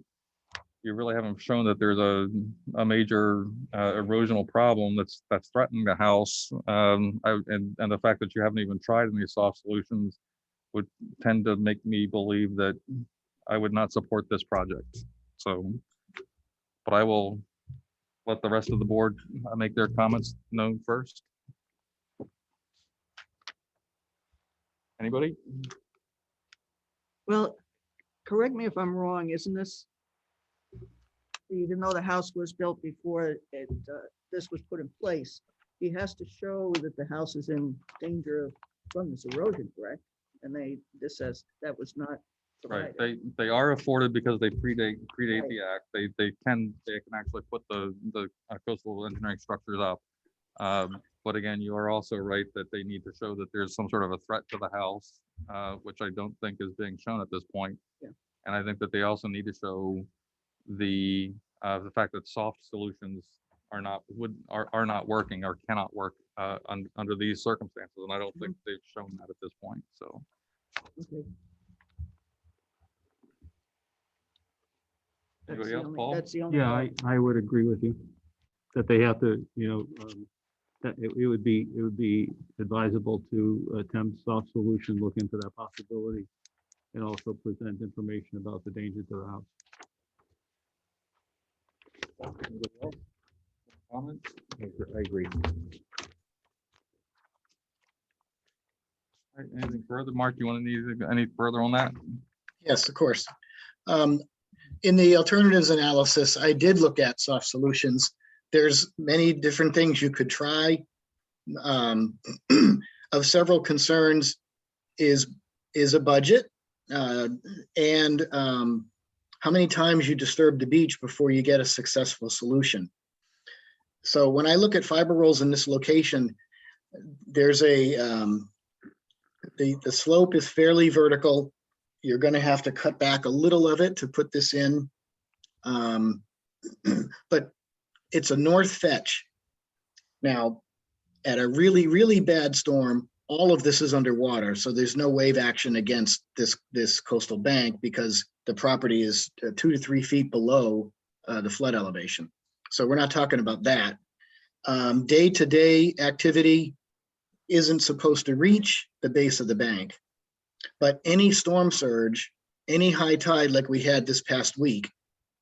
you really haven't shown that there's a major erosional problem that's threatening the house, and the fact that you haven't even tried any soft solutions would tend to make me believe that I would not support this project. So, but I will let the rest of the board make their comments known first. Anybody? Well, correct me if I'm wrong, isn't this, even though the house was built before this was put in place, he has to show that the house is in danger from this erosion, correct? And this says that was not Right, provided. they are afforded because they predate the act. They can actually put the coastal engineering structures up. But again, you are also right that they need to show that there's some sort of a threat to the house, which I don't think is being shown at this point. Yeah. And I think that they also need to show the the fact that soft solutions are not working or cannot work under these circumstances, and I don't think they've shown that at this point. So. Okay. Anybody else, Paul? That's the only. Yeah, part. I would agree with you that they have to, that it would be advisable to attempt soft solution, look into that possibility, and also present information about the danger to the house. Anybody else? Comments? I agree. All right, anything further? Mark, you want to need any further on that? Yes, of course. In the alternatives analysis, I did look at soft solutions. There's many different things you could try. Of several concerns is a budget and how many times you disturb the beach before you get a successful solution. So when I look at fiber rolls in this location, there's the slope is fairly vertical. You're going to have to cut back a little of it to put this in. But it's a north fetch. Now, at a really, really bad storm, all of this is underwater. So there's no wave action against this coastal bank because the property is 2 to 3 feet below the flood elevation. So we're not talking about that. Day-to-day activity isn't supposed to reach the base of the bank. But any storm surge, any high tide like we had this past week,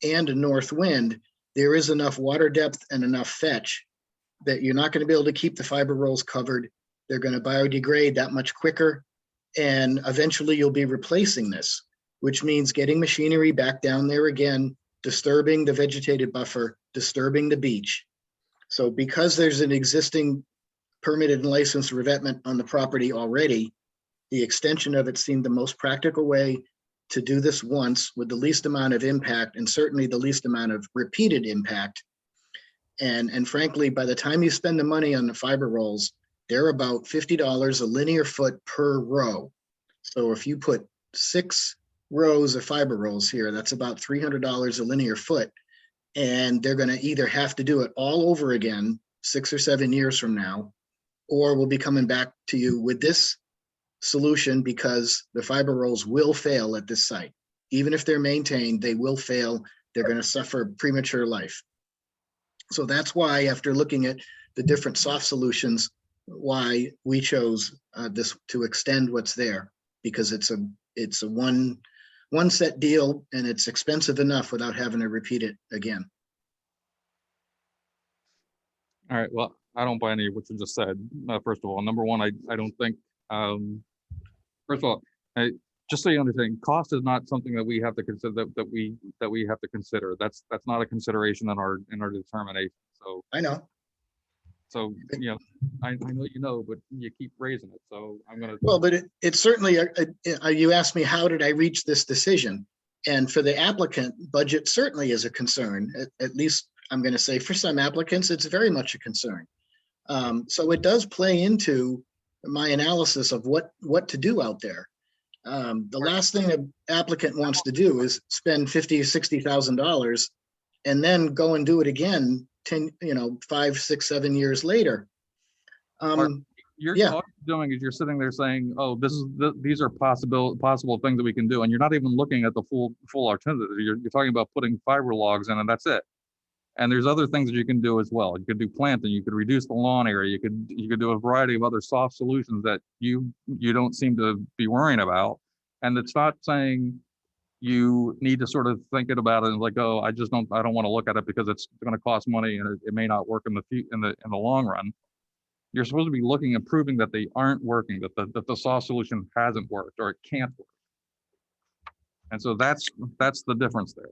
and a north wind, there is enough water depth and enough fetch that you're not going to be able to keep the fiber rolls covered. They're going to biodegrade that much quicker. And eventually you'll be replacing this, which means getting machinery back down there again, disturbing the vegetated buffer, disturbing the beach. So because there's an existing permitted and licensed revetment on the property already, the extension of it seemed the most practical way to do this once with the least amount of impact and certainly the least amount of repeated impact. And frankly, by the time you spend the money on the fiber rolls, they're about $50 a linear foot per row. So if you put 6 rows of fiber rolls here, that's about $300 a linear foot. And they're going to either have to do it all over again 6 or 7 years from now, or we'll be coming back to you with this solution because the fiber rolls will fail at this site. Even if they're maintained, they will fail. They're going to suffer premature life. So that's why, after looking at the different soft solutions, why we chose this to extend what's there, because it's a one set deal and it's expensive enough without having to repeat it again. All right, well, I don't buy any of what you just said. First of all, number one, I don't think, first of all, just so you understand, cost is not something that we have to consider, that we have to consider. That's not a consideration in our determination. So I know. So, you know, I know you know, but you keep raising it. So I'm gonna. Well, but it's certainly, you asked me, how did I reach this decision? And for the applicant, budget certainly is a concern. At least I'm going to say for some applicants, it's very much a concern. So it does play into my analysis of what to do out there. The last thing an applicant wants to do is spend $50,000 or $60,000 and then go and do it again 5, 6, 7 years later. You're yeah. all you're doing is you're sitting there saying, "Oh, these are possible things that we can do," and you're not even looking at the full alternative. You're talking about putting fiber logs in, and that's it. And there's other things that you can do as well. You could do planting. You could reduce the lawn area. You could do a variety of other soft solutions that you don't seem to be worrying about. And it's not saying you need to sort of think about it and like, oh, I don't want to look at it because it's going to cost money and it may not work in the long run. You're supposed to be looking and proving that they aren't working, that the soft solution hasn't worked or it can't work. And so that's the difference there.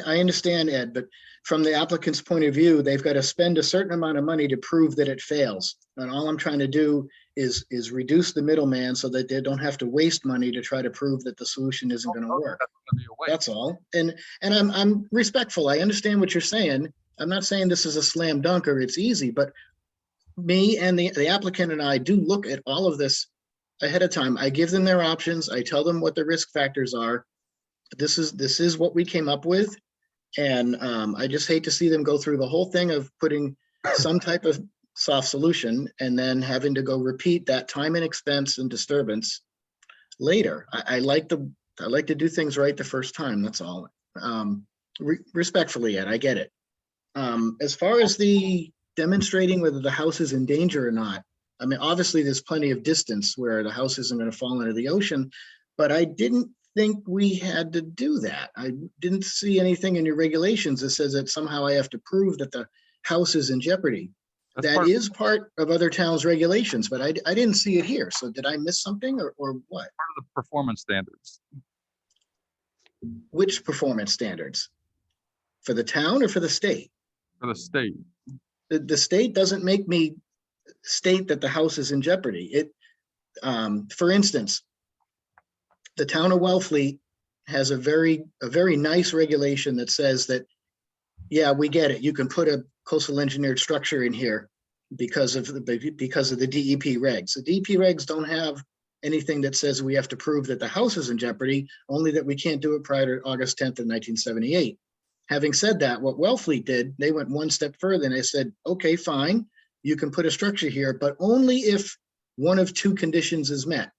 I understand, Ed, but from the applicant's point of view, they've got to spend a certain amount of money to prove that it fails. And all I'm trying to do is reduce the middleman so that they don't have to waste money to try to prove that the solution isn't going to work. That's all. And I'm respectful. I understand what you're saying. I'm not saying this is a slam dunk or it's easy, but me and the applicant and I do look at all of this ahead of time. I give them their options. I tell them what the risk factors are. This is what we came up with. And I just hate to see them go through the whole thing of putting some type of soft solution and then having to go repeat that time and expense and disturbance later. I like to do things right the first time, that's all. Respectfully, Ed, I get it. As far as the demonstrating whether the house is in danger or not, I mean, obviously there's plenty of distance where the house isn't going to fall into the ocean, but I didn't think we had to do that. I didn't see anything in your regulations that says that somehow I have to prove that the house is in jeopardy. That is part of other towns' regulations, but I didn't see it here. So did I miss something or what? Part of the performance standards. Which performance standards? For the town or for the state? For the state. The state doesn't make me state that the house is in jeopardy. For instance, the town of Wellfleet has a very nice regulation that says that, yeah, we get it. You can put a coastal engineered structure in here because of the DEP regs. The DEP regs don't have anything that says we have to prove that the house is in jeopardy, only that we can't do it prior to August 10th of 1978. Having said that, what Wellfleet did, they went one step further and they said, okay, fine, you can put a structure here, but only if one of two conditions is met.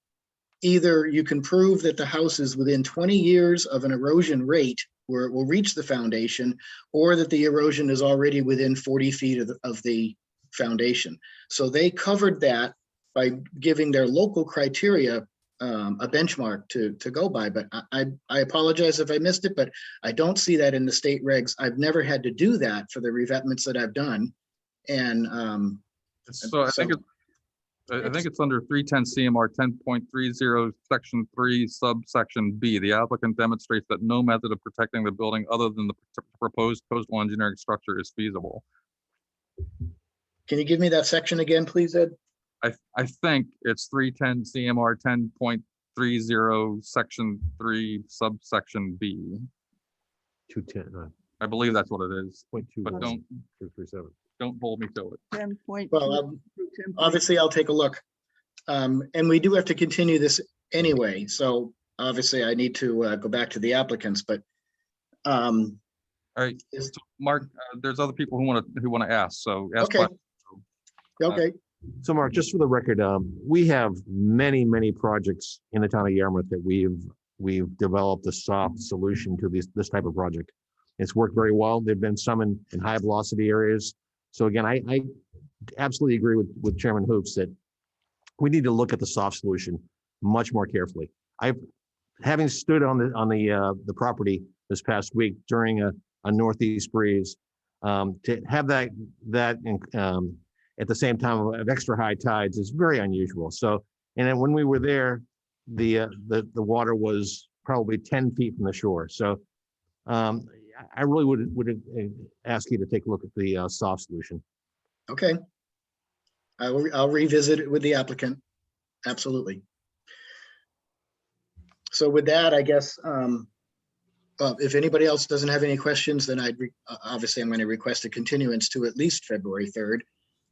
Either you can prove that the house is within 20 years of an erosion rate where it will reach the foundation, or that the erosion is already within 40 feet of the foundation. So they covered that by giving their local criteria a benchmark to go by. But I apologize if I missed it, but I don't see that in the state regs. I've never had to do that for the revetments that I've done. And so I think it's under 310 CMR 10.30 section 3 subsection B. The applicant demonstrates that no method of protecting the building other than the proposed coastal engineering structure is feasible. Can you give me that section again, please, Ed? I think it's 310 CMR 10.30 section 3 subsection B. 210, I believe that's what it is, 0.2, but don't 237. hold me to it. 10.2 Well, through 10. obviously I'll take a look. And we do have to continue this anyway. So obviously I need to go back to the applicants, but All right, so Mark, there's other people who want to ask, so ask okay. questions. Okay. So Mark, just for the record, we have many projects in the town of Yarmouth that we've developed a soft solution to this type of project. It's worked very well. There've been some in high velocity areas. So again, I absolutely agree with Chairman Hoops that we need to look at the soft solution much more carefully. Having stood on the property this past week during a northeast breeze, to have that at the same time of extra high tides is very unusual. So, and then when we were there, the water was probably 10 feet from the shore. So I really would ask you to take a look at the soft solution. Okay. I'll revisit it with the applicant. Absolutely. So with that, I guess, if anybody else doesn't have any questions, then obviously I'm going to request a continuance to at least February 3rd.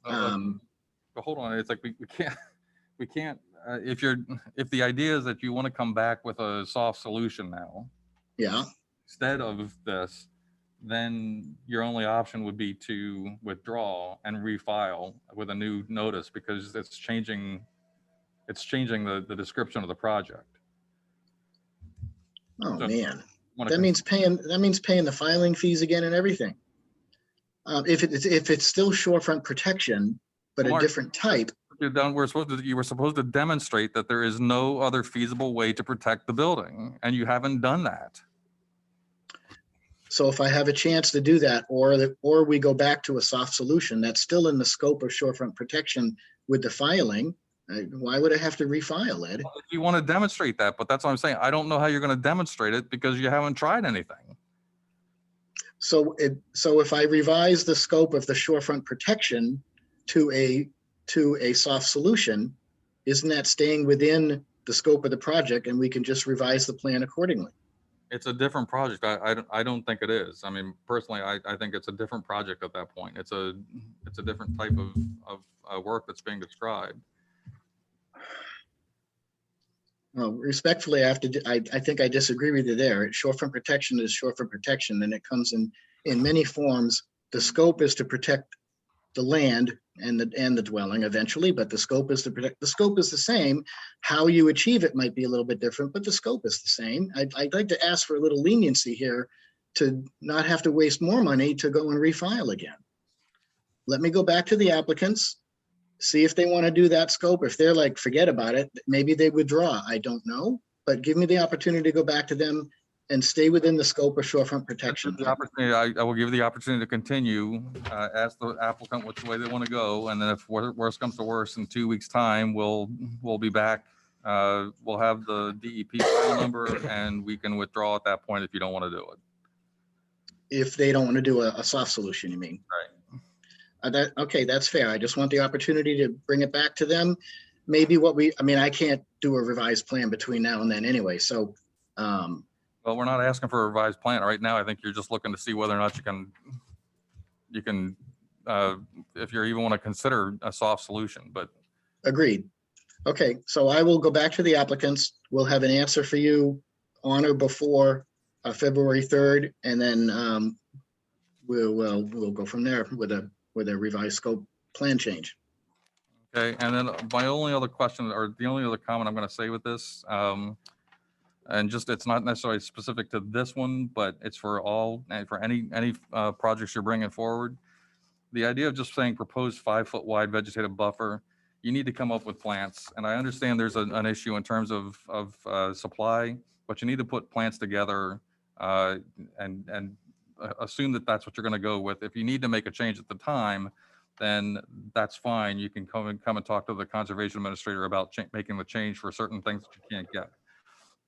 But hold on, it's like we can't if the idea is that you want to come back with a soft solution now, Yeah. instead of this, then your only option would be to withdraw and refile with a new notice, because it's changing the description of the project. Oh So, man, that means paying the filing fees again and everything. If it's still shorefront protection, but a Mark, different type. You were supposed to demonstrate that there is no other feasible way to protect the building, and you haven't done that. So if I have a chance to do that, or we go back to a soft solution, that's still in the scope of shorefront protection with the filing. Why would I have to refile, Ed? You want to demonstrate that, but that's what I'm saying. I don't know how you're going to demonstrate it because you haven't tried anything. So if I revise the scope of the shorefront protection to a soft solution, isn't that staying within the scope of the project, and we can just revise the plan accordingly? It's a different project. I don't think it is. I mean, personally, I think it's a different project at that point. It's a different type of work that's being described. Well, respectfully, I think I disagree with you there. Shorefront protection is shorefront protection, and it comes in many forms. The scope is to protect the land and the dwelling eventually, but the scope is to protect, the scope is the same. How you achieve it might be a little bit different, but the scope is the same. I'd like to ask for a little leniency here to not have to waste more money to go and refile again. Let me go back to the applicants, see if they want to do that scope. If they're like, forget about it, maybe they withdraw. I don't know, but give me the opportunity to go back to them and stay within the scope of shorefront protection. The opportunity, I will give you the opportunity to continue, ask the applicant which way they want to go. And then if worse comes to worse, in 2 weeks' time, we'll be back. We'll have the DEP file number and we can withdraw at that point if you don't want to do it. If they don't want to do a soft solution, you mean? Right. Okay, that's fair. I just want the opportunity to bring it back to them. Maybe I can't do a revised plan between now and then anyway, so. Well, we're not asking for a revised plan right now. I think you're just looking to see whether or not you can, if you even want to consider a soft solution, but. Agreed. Okay, so I will go back to the applicants. We'll have an answer for you on or before February 3rd, and then we'll go from there with a revised scope plan change. Okay, and then my only other question, or the only other comment I'm going to say with this, and just, it's not necessarily specific to this one, but it's for any projects you're bringing forward. The idea of just saying proposed 5-foot wide vegetative buffer, you need to come up with plants. And I understand there's an issue in terms of supply, but you need to put plants together and assume that that's what you're going to go with. If you need to make a change at the time, then that's fine. You can come and talk to the conservation administrator about making the change for certain things that you can't get.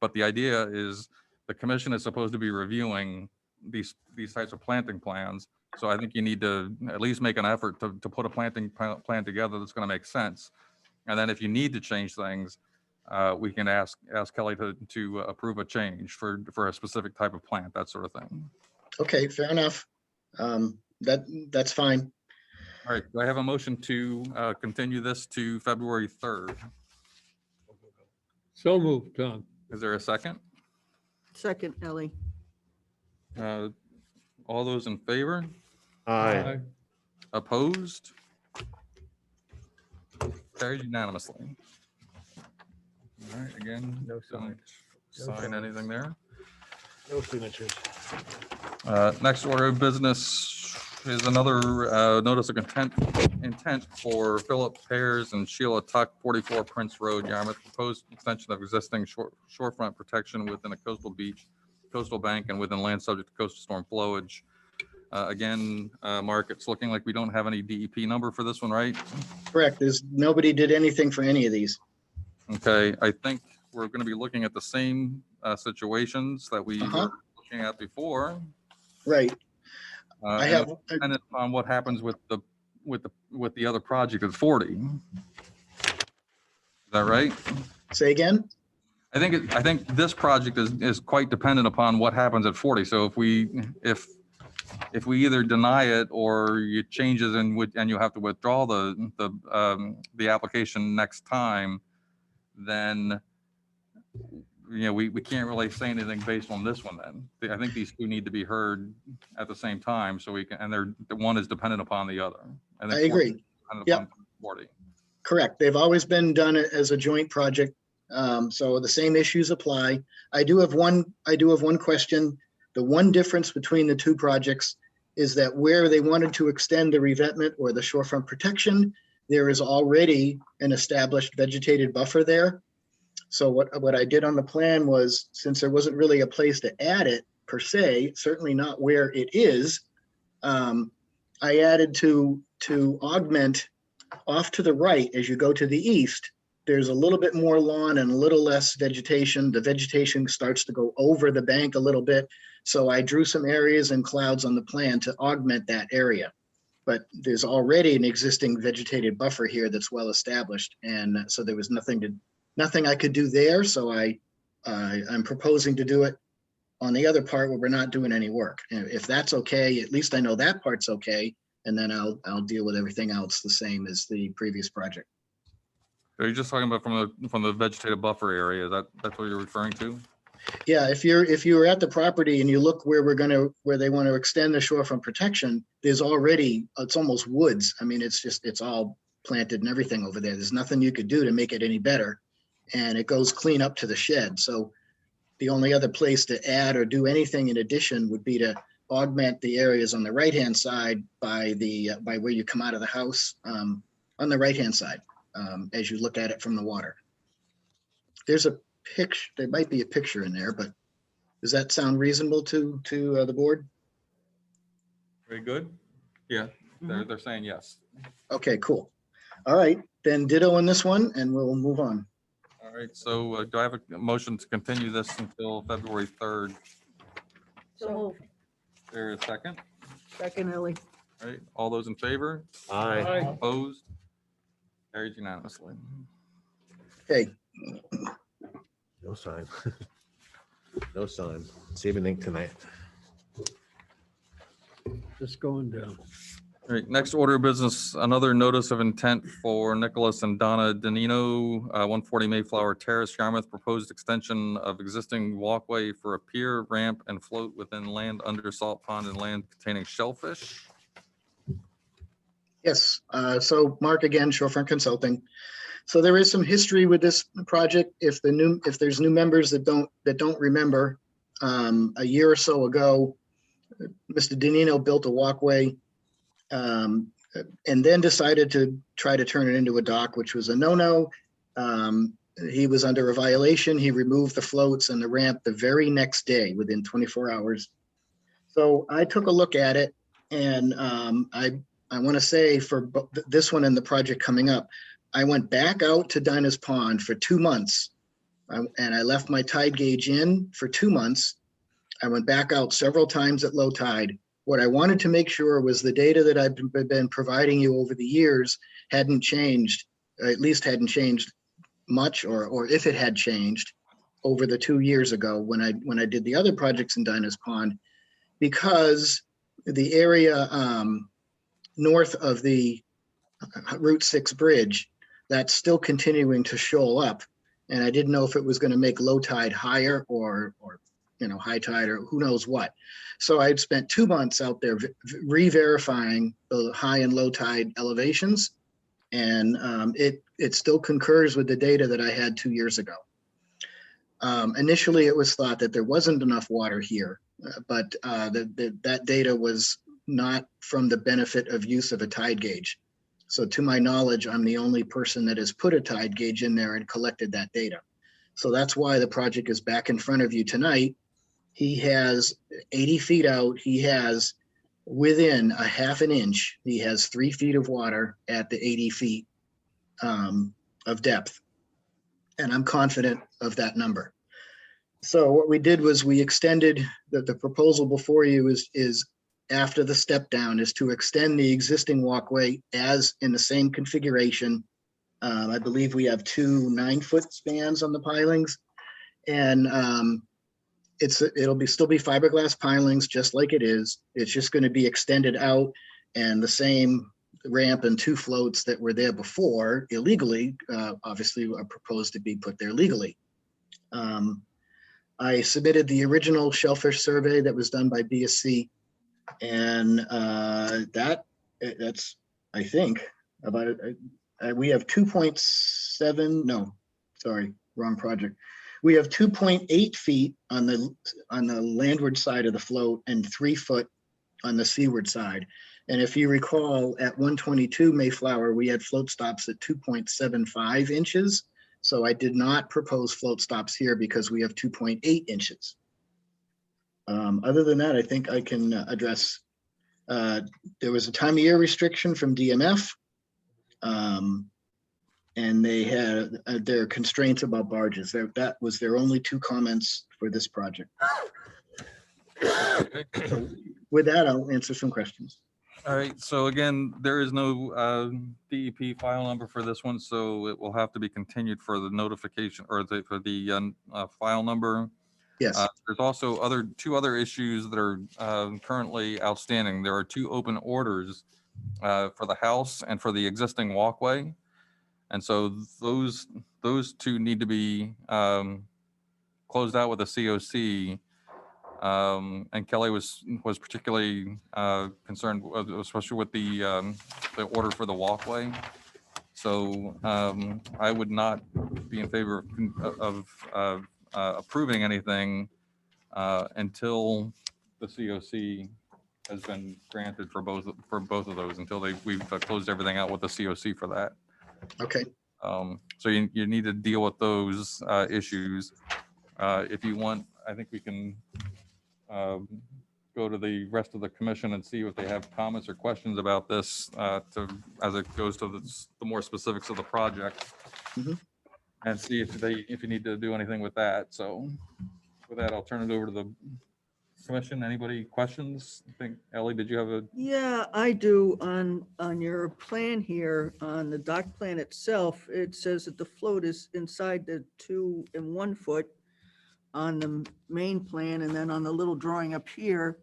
But the idea is the commission is supposed to be reviewing these types of planting plans. So I think you need to at least make an effort to put a planting plan together that's going to make sense. And then if you need to change things, we can ask Kelly to approve a change for a specific type of plant, that sort of thing. Okay, fair enough. That's fine. All right, do I have a motion to continue this to February 3rd? So moved, Tom. Is there a second? Second, Ellie. All those in favor? Aye. Opposed? Carried unanimously. All right, again, No don't sign. sign anything there. No signatures. Next order of business is another notice of intent for Phillip, Pears, and Sheila Tuck, 44 Prince Road, Yarmouth. Proposed extension of existing shorefront protection within a coastal beach, coastal bank, and within land subject to coastal storm flowage. Again, Mark, it's looking like we don't have any DEP number for this one, right? Correct. Nobody did anything for any of these. Okay, I think we're going to be looking at the same situations that we were looking at before. Right. I have. And on what happens with the other project at 40. Is that right? Say again? I think this project is quite dependent upon what happens at 40. So if we either deny it or you changes and you have to withdraw the application next time, then we can't really say anything based on this one. Then I think these two need to be heard at the same time, so we can. And the one is dependent upon the other. I agree. Yep. 40. Correct. They've always been done as a joint project, so the same issues apply. I do have one question. The one difference between the two projects is that where they wanted to extend the revetment or the shorefront protection, there is already an established vegetated buffer there. So what I did on the plan was, since there wasn't really a place to add it per se, certainly not where it is, I added to augment off to the right as you go to the east. There's a little bit more lawn and a little less vegetation. The vegetation starts to go over the bank a little bit. So I drew some areas and clouds on the plan to augment that area. But there's already an existing vegetated buffer here that's well established. And so there was nothing I could do there. So I'm proposing to do it on the other part where we're not doing any work. And if that's okay, at least I know that part's okay. And then I'll deal with everything else the same as the previous project. Are you just talking about from the vegetative buffer area? That's what you're referring to? Yeah, if you were at the property and you look where they want to extend the shorefront protection, there's already, it's almost woods. I mean, it's all planted and everything over there. There's nothing you could do to make it any better. And it goes clean up to the shed. So the only other place to add or do anything in addition would be to augment the areas on the right-hand side by where you come out of the house, on the right-hand side, as you look at it from the water. There's a picture, there might be a picture in there, but does that sound reasonable to the board? Very good. Yeah, they're saying yes. Okay, cool. All right, then ditto on this one and we'll move on. All right, so do I have a motion to continue this until February 3rd? So moved. There a second? Second, Ellie. All right, all those in favor? Aye. Opposed? Carried unanimously. Okay, No sign. No sign. Saving ink tonight. Just going down. All right, next order of business, another notice of intent for Nicholas and Donna Dino, 140 Mayflower Terrace, Yarmouth, proposed extension of existing walkway for a pier, ramp, and float within land under salt pond and land containing shellfish. yes, so Mark again, Shorefront Consulting. So there is some history with this project. If there's new members that don't remember, a year or so ago, Mr. Dino built a walkway and then decided to try to turn it into a dock, which was a no-no. He was under a violation. He removed the floats and the ramp the very next day, within 24 hours. So I took a look at it, and I want to say for this one and the project coming up, I went back out to Dinah's Pond for 2 months, and I left my tide gauge in for 2 months. I went back out several times at low tide. What I wanted to make sure was the data that I've been providing you over the years hadn't changed, or at least hadn't changed much, or if it had changed over the 2 years ago when I did the other projects in Dinah's Pond, because the area north of the Route 6 bridge, that's still continuing to shoal up. And I didn't know if it was going to make low tide higher or high tide or who knows what. So I'd spent 2 months out there re-verifying the high and low tide elevations. And it still concurs with the data that I had 2 years ago. Initially, it was thought that there wasn't enough water here, but that data was not from the benefit of use of a tide gauge. So to my knowledge, I'm the only person that has put a tide gauge in there and collected that data. So that's why the project is back in front of you tonight. He has 80 feet out. He has within a half an inch, he has 3 feet of water at the 80 feet of depth. And I'm confident of that number. So what we did was we extended the proposal before you is after the step down is to extend the existing walkway as in the same configuration. I believe we have 2 9-foot spans on the pilings, and it'll still be fiberglass pilings just like it is. It's just going to be extended out, and the same ramp and 2 floats that were there before illegally, obviously are proposed to be put there legally. I submitted the original shellfish survey that was done by BSC, and that's, I think, about it. We have 2.7, no, sorry, wrong project. We have 2.8 feet on the landward side of the float and 3 foot on the seaward side. And if you recall, at 122 Mayflower, we had float stops at 2.75 inches. So I did not propose float stops here because we have 2.8 inches. Other than that, I think I can address, there was a time of year restriction from DMF. And they had their constraints about barges. That was their only 2 comments for this project. So with that, I'll answer some questions. All right, so again, there is no DEP file number for this one, so it will have to be continued for the notification or for the file number. Yes. There's also 2 other issues that are currently outstanding. There are 2 open orders for the house and for the existing walkway. And so those two need to be closed out with a COC. And Kelly was particularly concerned, especially with the order for the walkway. So I would not be in favor of approving anything until the COC has been granted for both of those, until we've closed everything out with the COC for that. Okay, So you need to deal with those issues. If you want, I think we can go to the rest of the commission and see if they have comments or questions about this as it goes to the more specifics of the project. Mhm. And see if you need to do anything with that. So with that, I'll turn it over to the commission. Anybody questions? I think, Ellie, did you have a? Yeah, I do. On your plan here, on the dock plan itself, it says that the float is inside the 2 and 1 foot on the main plan, and then on the little drawing up here,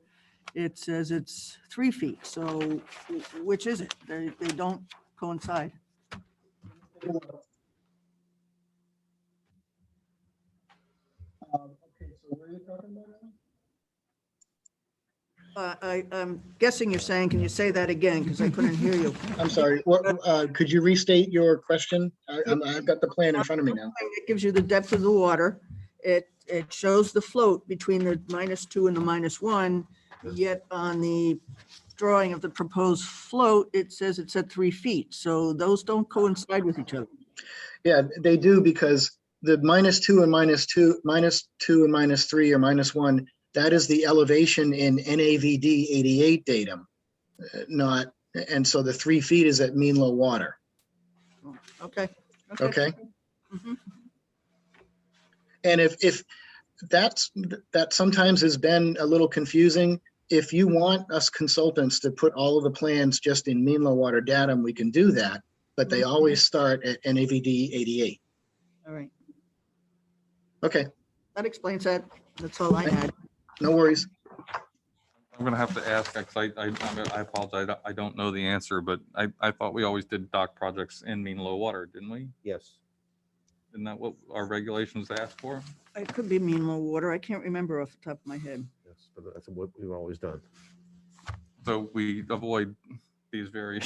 it says it's 3 feet. So which is it? They don't coincide. Okay, so where are you talking about? I'm guessing you're saying, can you say that again? Because I couldn't hear you. I'm sorry, what, could you restate your question? I've got the plan in front of me now. It gives you the depth of the water. It shows the float between the -2 and the -1, yet on the drawing of the proposed float, it says it's at 3 feet. So those don't coincide with each other. Yeah, they do, because the -2 and -2, -2 and -3 or -1, that is the elevation in NAVD 88 datum, not, and so the 3 feet is at mean low water. Okay. Okay. Mhm. And if that sometimes has been a little confusing, if you want us consultants to put all of the plans just in mean low water datum, we can do that, but they always start at NAVD 88. All right. Okay, That explains that. That's all I had. no worries. I'm gonna have to ask, because I apologize, I don't know the answer, but I thought we always did dock projects in mean low water, didn't we? Yes. Isn't that what our regulations ask for? It could be mean low water. I can't remember off the top of my head. Yes, but that's what we've always done. So we avoid these very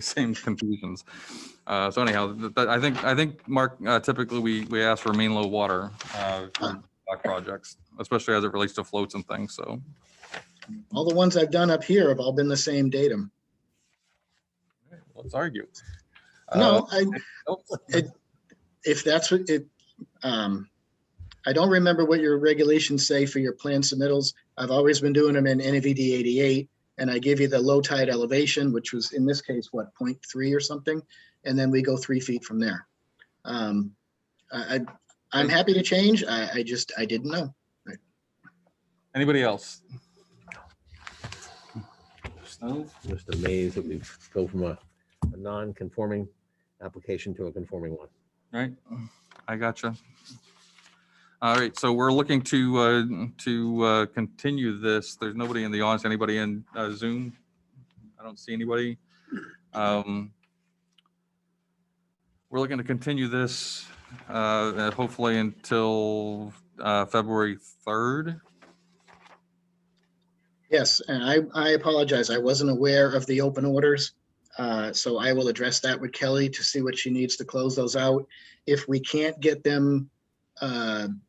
same confusions. So anyhow, I think Mark, typically we ask for mean low water for dock projects, especially as it relates to floats and things. So All the ones I've done up here have all been the same datum. let's argue. No, Nope. if that's what it, I don't remember what your regulations say for your plan submittals. I've always been doing them in NAVD 88, and I give you the low tide elevation, which was in this case, what, 0.3 or something? And then we go 3 feet from there. I'm happy to change. I didn't know. Anybody else? No? Just amazed that we go from a non-conforming application to a conforming one. Right, I gotcha. All right, so we're looking to continue this. There's nobody in the audience. Anybody in Zoom? I don't see anybody. We're looking to continue this hopefully until February 3rd. Yes, and I apologize. I wasn't aware of the open orders. So I will address that with Kelly to see what she needs to close those out. If we can't get them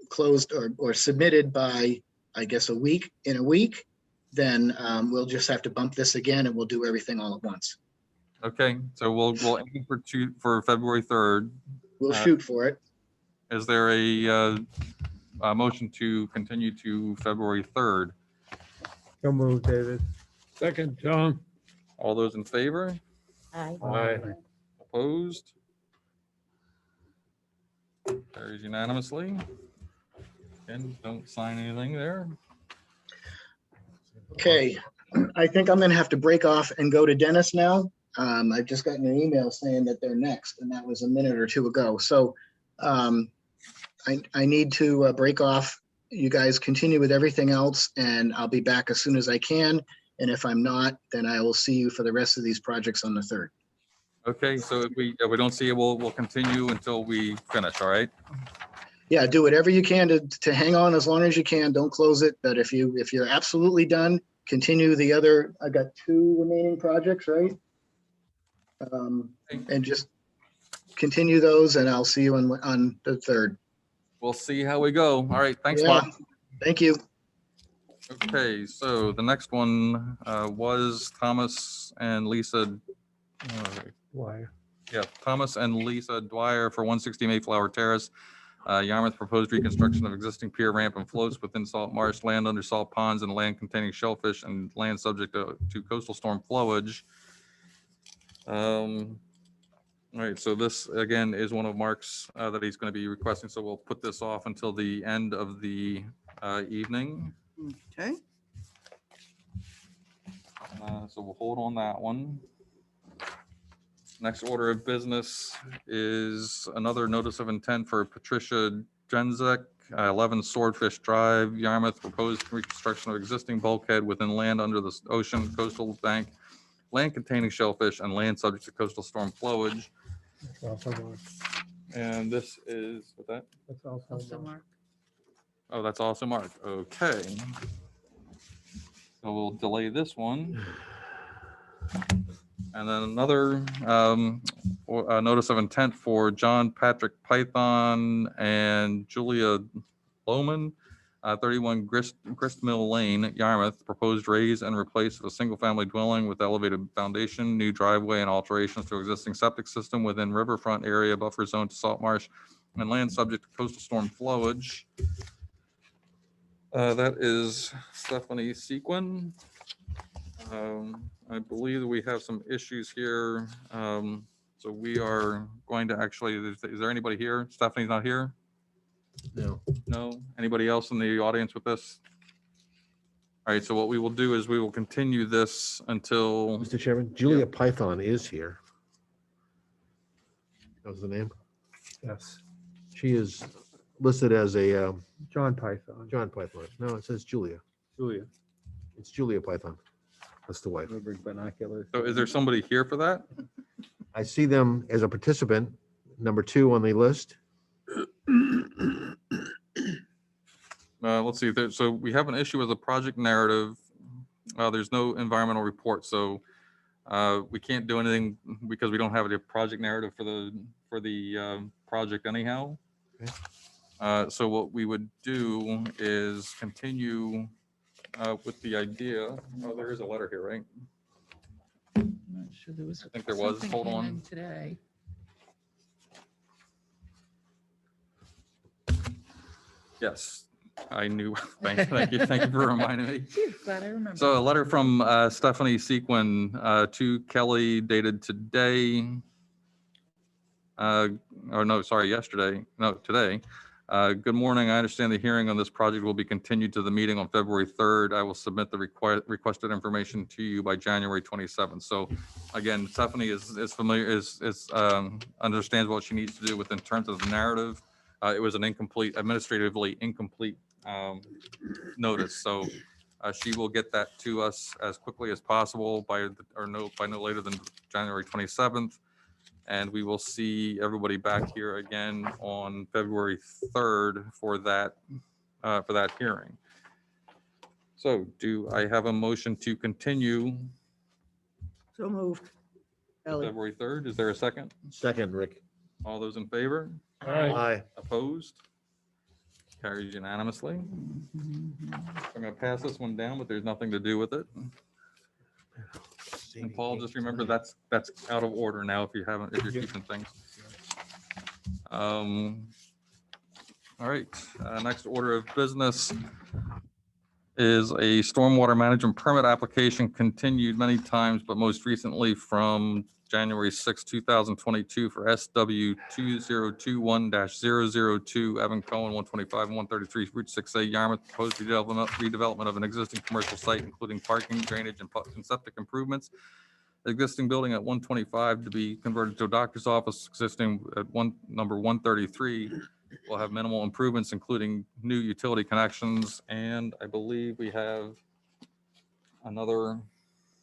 closed or submitted by, I guess, in a week, then we'll just have to bump this again and we'll do everything all at once. Okay, so we'll aim for February 3rd. We'll shoot for it. Is there a motion to continue to February 3rd? So move, David. Second, John. All those in favor? Aye. Aye. Opposed? Carries unanimously. And don't sign anything there. Okay, I think I'm gonna have to break off and go to Dennis now. I've just gotten an email saying that they're next, and that was a minute or two ago. So I need to break off. You guys continue with everything else, and I'll be back as soon as I can. And if I'm not, then I will see you for the rest of these projects on the 3rd. Okay, so if we don't see it, we'll continue until we finish, all right? Yeah, do whatever you can to hang on as long as you can. Don't close it. But if you're absolutely done, continue the other. I got 2 remaining projects, right? And just continue those, and I'll see you on the 3rd. We'll see how we go. All right, thanks, Yeah. Mark. Thank you. Okay, so the next one was Thomas and Lisa. Why? Yeah, Thomas and Lisa Dwyer for 160 Mayflower Terrace. Yarmouth proposed reconstruction of existing pier ramp and floats within salt marsh, land under salt ponds, and land containing shellfish and land subject to coastal storm flowage. All right, so this again is one of Mark's that he's going to be requesting. So we'll put this off until the end of the evening. Okay, So we'll hold on that one. Next order of business is another notice of intent for Patricia Jenzek, 11 Swordfish Drive, Yarmouth, proposed reconstruction of existing bulkhead within land under the ocean coastal bank, land containing shellfish, and land subject to coastal storm flowage. That's also Mark. And this is, what that? That's also Also Mark. Mark. Oh, that's also Mark. Okay. So we'll delay this one. And then another notice of intent for John Patrick Python and Julia Lohman, 31 Grist Mill Lane, Yarmouth, proposed raise and replace of a single-family dwelling with elevated foundation, new driveway, and alterations to existing septic system within Riverfront area buffer zone to salt marsh and land subject to coastal storm flowage. That is Stephanie Sequin. I believe that we have some issues here. So we are going to actually, is there anybody here? Stephanie's not here? No. No? Anybody else in the audience with this? All right, so what we will do is we will continue this until, Mr. Chairman, Julia Python is here. That was the name. Yes, She is listed as a John Python. John Python. No, it says Julia. Julia, It's Julia Python. That's the wife. bring binoculars. so is there somebody here for that? I see them as a participant, number 2 on the list. Let's see, so we have an issue with the project narrative. There's no environmental report, so we can't do anything because we don't have a project narrative for the project anyhow. Okay. So what we would do is continue with the idea. Oh, there is a letter here, right? I'm not sure there was. I think there was. something Hold came on. in Today. Yes, I knew. Thank you for reminding me. Phew, glad I remember. So a letter from Stephanie Sequin to Kelly dated today. Or no, sorry, yesterday. No, today. Good morning. I understand the hearing on this project will be continued to the meeting on February 3rd. I will submit the requested information to you by January 27th. So again, Stephanie is familiar, understands what she needs to do within terms of the narrative. It was an administratively incomplete notice. So she will get that to us as quickly as possible by no later than January 27th. And we will see everybody back here again on February 3rd for that hearing. So do I have a motion to continue so moved. Ellie, February 3rd? Is there a second? Second, Rick. All those in favor? Aye. Opposed? Carries unanimously. I'm going to pass this one down, but there's nothing to do with it. And Paul, just remember that's out of order now if you're keeping things. All right, next order of business is a stormwater management permit application continued many times, but most recently from January 6, 2022 for SW 2021-002 Evan Cohen 125 and 133 Route 6A Yarmouth, proposed redevelopment of an existing commercial site, including parking, drainage, and septic improvements. Existing building at 125 to be converted to a doctor's office. Existing at number 133 will have minimal improvements, including new utility connections. And I believe we have another.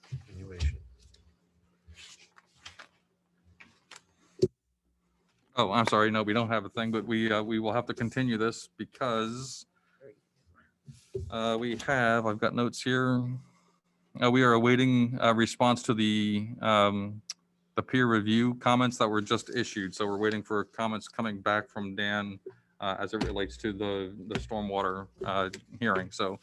Continuation. Oh, I'm sorry. No, we don't have a thing, but we will have to continue this because I've got notes here. We are awaiting a response to the peer review comments that were just issued. So we're waiting for comments coming back from Dan as it relates to the stormwater hearing. So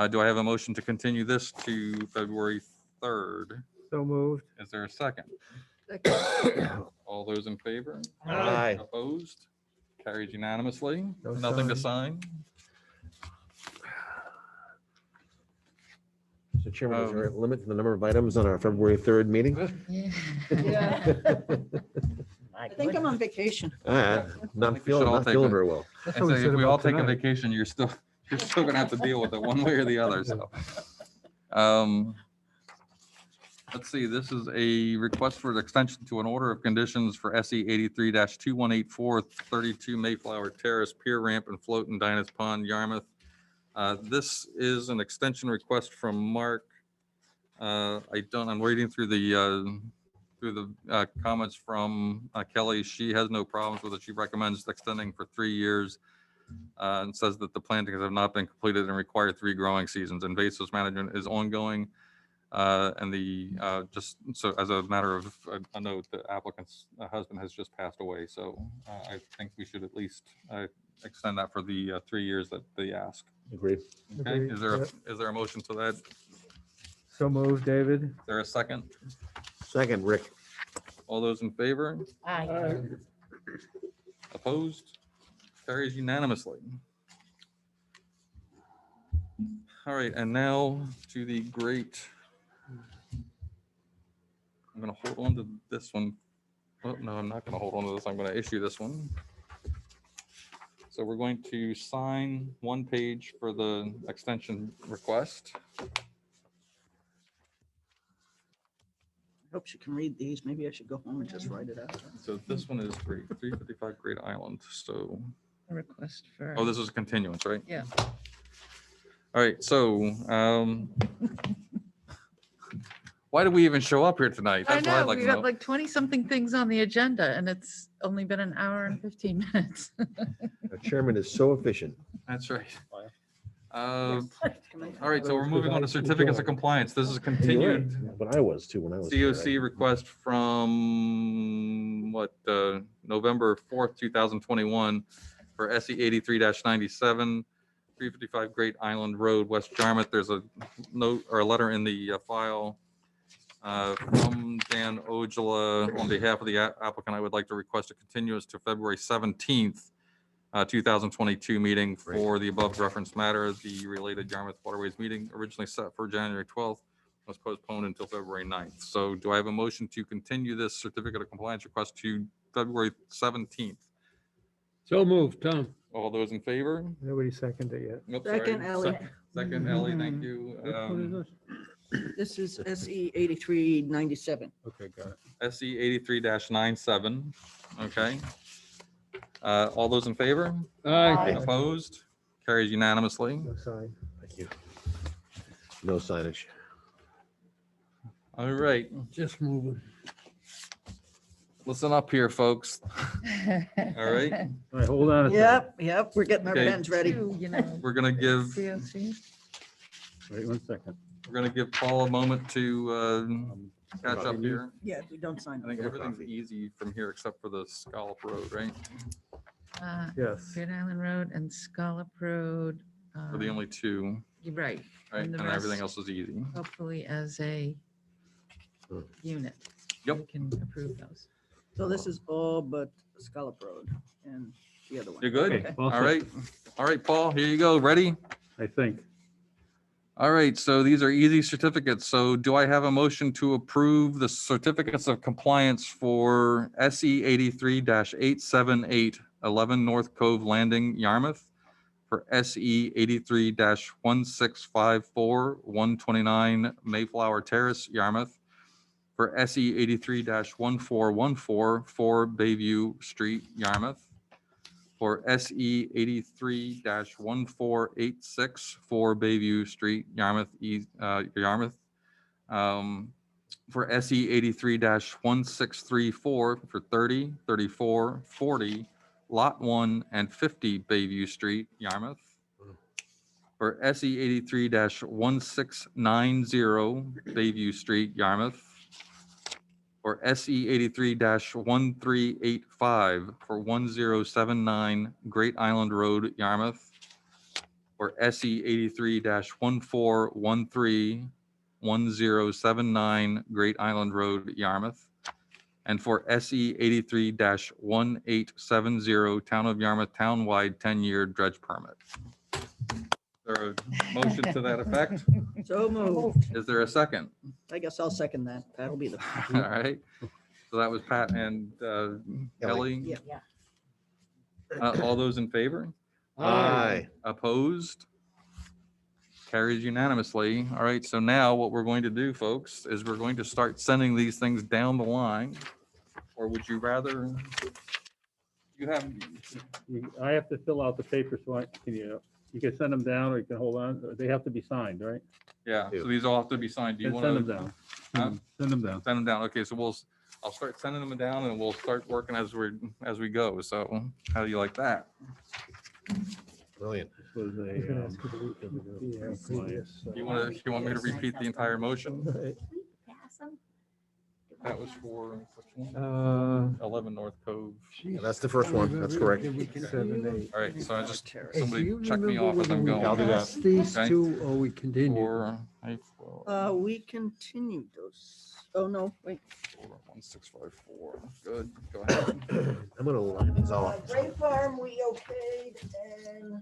do I have a motion to continue this to February 3rd? So moved. Is there a second? All those in favor? Aye. Opposed? Carries unanimously. No Nothing to sign. sign. Mr. Chairman, is there a limit to the number of items on our February 3rd meeting? Yeah. I think I'm on vacation. Not we should all feeling take a- very well. That's And what so we said if we all about take a tonight. vacation, you're still gonna have to deal with it one way or the other, so. Let's see, this is a request for an extension to an order of conditions for SE 83-2184 32 Mayflower Terrace, Pier Ramp and Float in Dinah's Pond, Yarmouth. This is an extension request from Mark. I'm reading through the comments from Kelly. She has no problems with it. She recommends extending for 3 years. And says that the plantings have not been completed and require 3 growing seasons. Invasive management is ongoing. And just so as a matter of a note, the applicant's husband has just passed away. So I think we should at least extend that for the 3 years that they ask. Agreed. Okay, Agreed, is there yep. is there a motion to that? Is So moved, David. there a second? Second, Rick. All those in favor? Aye. Opposed? Carries unanimously. All right, and now to the great. I'm going to hold on to this one. Oh, no, I'm not going to hold on to this. I'm going to issue this one. So we're going to sign one page for the extension request. Hope she can read these. Maybe I should go home and just write it out. So this one is for 355 Great Island. So, A request for. oh, this is a continuance, right? Yeah. All right, so why did we even show up here tonight? I That's what I'd know, like we to got know. like 20 something things on the agenda and it's only been an hour and 15 minutes. Our chairman is so efficient. That's right. Can I- All right, so we're moving on to certificates of compliance. This is You're continued right, But I was too when I was. here. COC request from November 4th, 2021 for SE 83-97, 355 Great Island Road, West Yarmouth. There's a note or a letter in the file from Dan Ojala on behalf of the applicant. I would like to request a continuance to February 17th, 2022 meeting for the above referenced matter. The related Yarmouth Waterways meeting originally set for January 12th was postponed until February 9th. So do I have a motion to continue this certificate of compliance request to February 17th? So moved, Tom. All those in favor? Nobody seconded it yet. Oops, sorry. Second, Ellie. Second, Ellie, thank you. What is this? This is SE 8397. Okay, got it. SE 83-97, okay. All those in favor? Aye. Opposed? Carries unanimously. No sign. Thank you. No signage. All right, Just moving. listen up here, folks. All right, All right, hold on a second. Yep, we're getting our Okay. pens ready. You know, we're gonna give, COC. Wait 1 second. we're gonna give Paul a moment to catch up here. Yeah, if we don't sign. I think it. everything's easy from here except for the Scallop Road, right? Yes. Great Island Road and Scallop Road. Are the only two, You're right. right? And And the everything rest- else is easy. Hopefully as a unit. Yep. We can approve those. So this is all but Scallop Road and the other one. You're good? Okay, all All set, right, all right, Paul, here you go. Ready? I think. All right, so these are easy certificates. So do I have a motion to approve the certificates of compliance for SE 83-878 11 North Cove Landing, Yarmouth, for SE 83-1654 129 Mayflower Terrace, Yarmouth, for SE 83-1414 4 Bayview Street, Yarmouth, for SE 83-1486 4 Bayview Street, Yarmouth, Yarmouth, for SE 83-1634 for 30, 34, 40, Lot 1 and 50 Bayview Street, Yarmouth. For SE 83-1690 Bayview Street, Yarmouth. For SE 83-1385 for 1079 Great Island Road, Yarmouth. For SE 83-1413 1079 Great Island Road, Yarmouth. And for SE 83-1870 Town of Yarmouth Townwide 10-year dredge permit. Is there a motion to that effect? So moved. Is there a second? I guess I'll second that. That'll be the, All right. So that was Pat and Ellie. yeah. All those in favor? Aye. Opposed? Carries unanimously. All right, so now what we're going to do, folks, is we're going to start sending these things down the line. Or would you rather? You have, I have to fill out the paper, so you can send them down or you can hold on. They have to be signed, right? yeah, so these all have to be signed. Do you Then want send to? them down. Huh? Send them down. Send them down. Okay, so I'll start sending them down and we'll start working as we go. So how do you like that? Brilliant. This was a, You want me to repeat the entire motion? That was for which one? 11 North Cove. Yeah, that's the first one. That's correct. 7, 8. All right, so I just, Hey, do somebody you check me remember off as I'm whether we going. I'll do that. passed These Okay. two, or we continue? For We continued those. Oh, no, wait. 1654. Good, go ahead. I'm gonna line these all up. Gray Farm, we okayed, and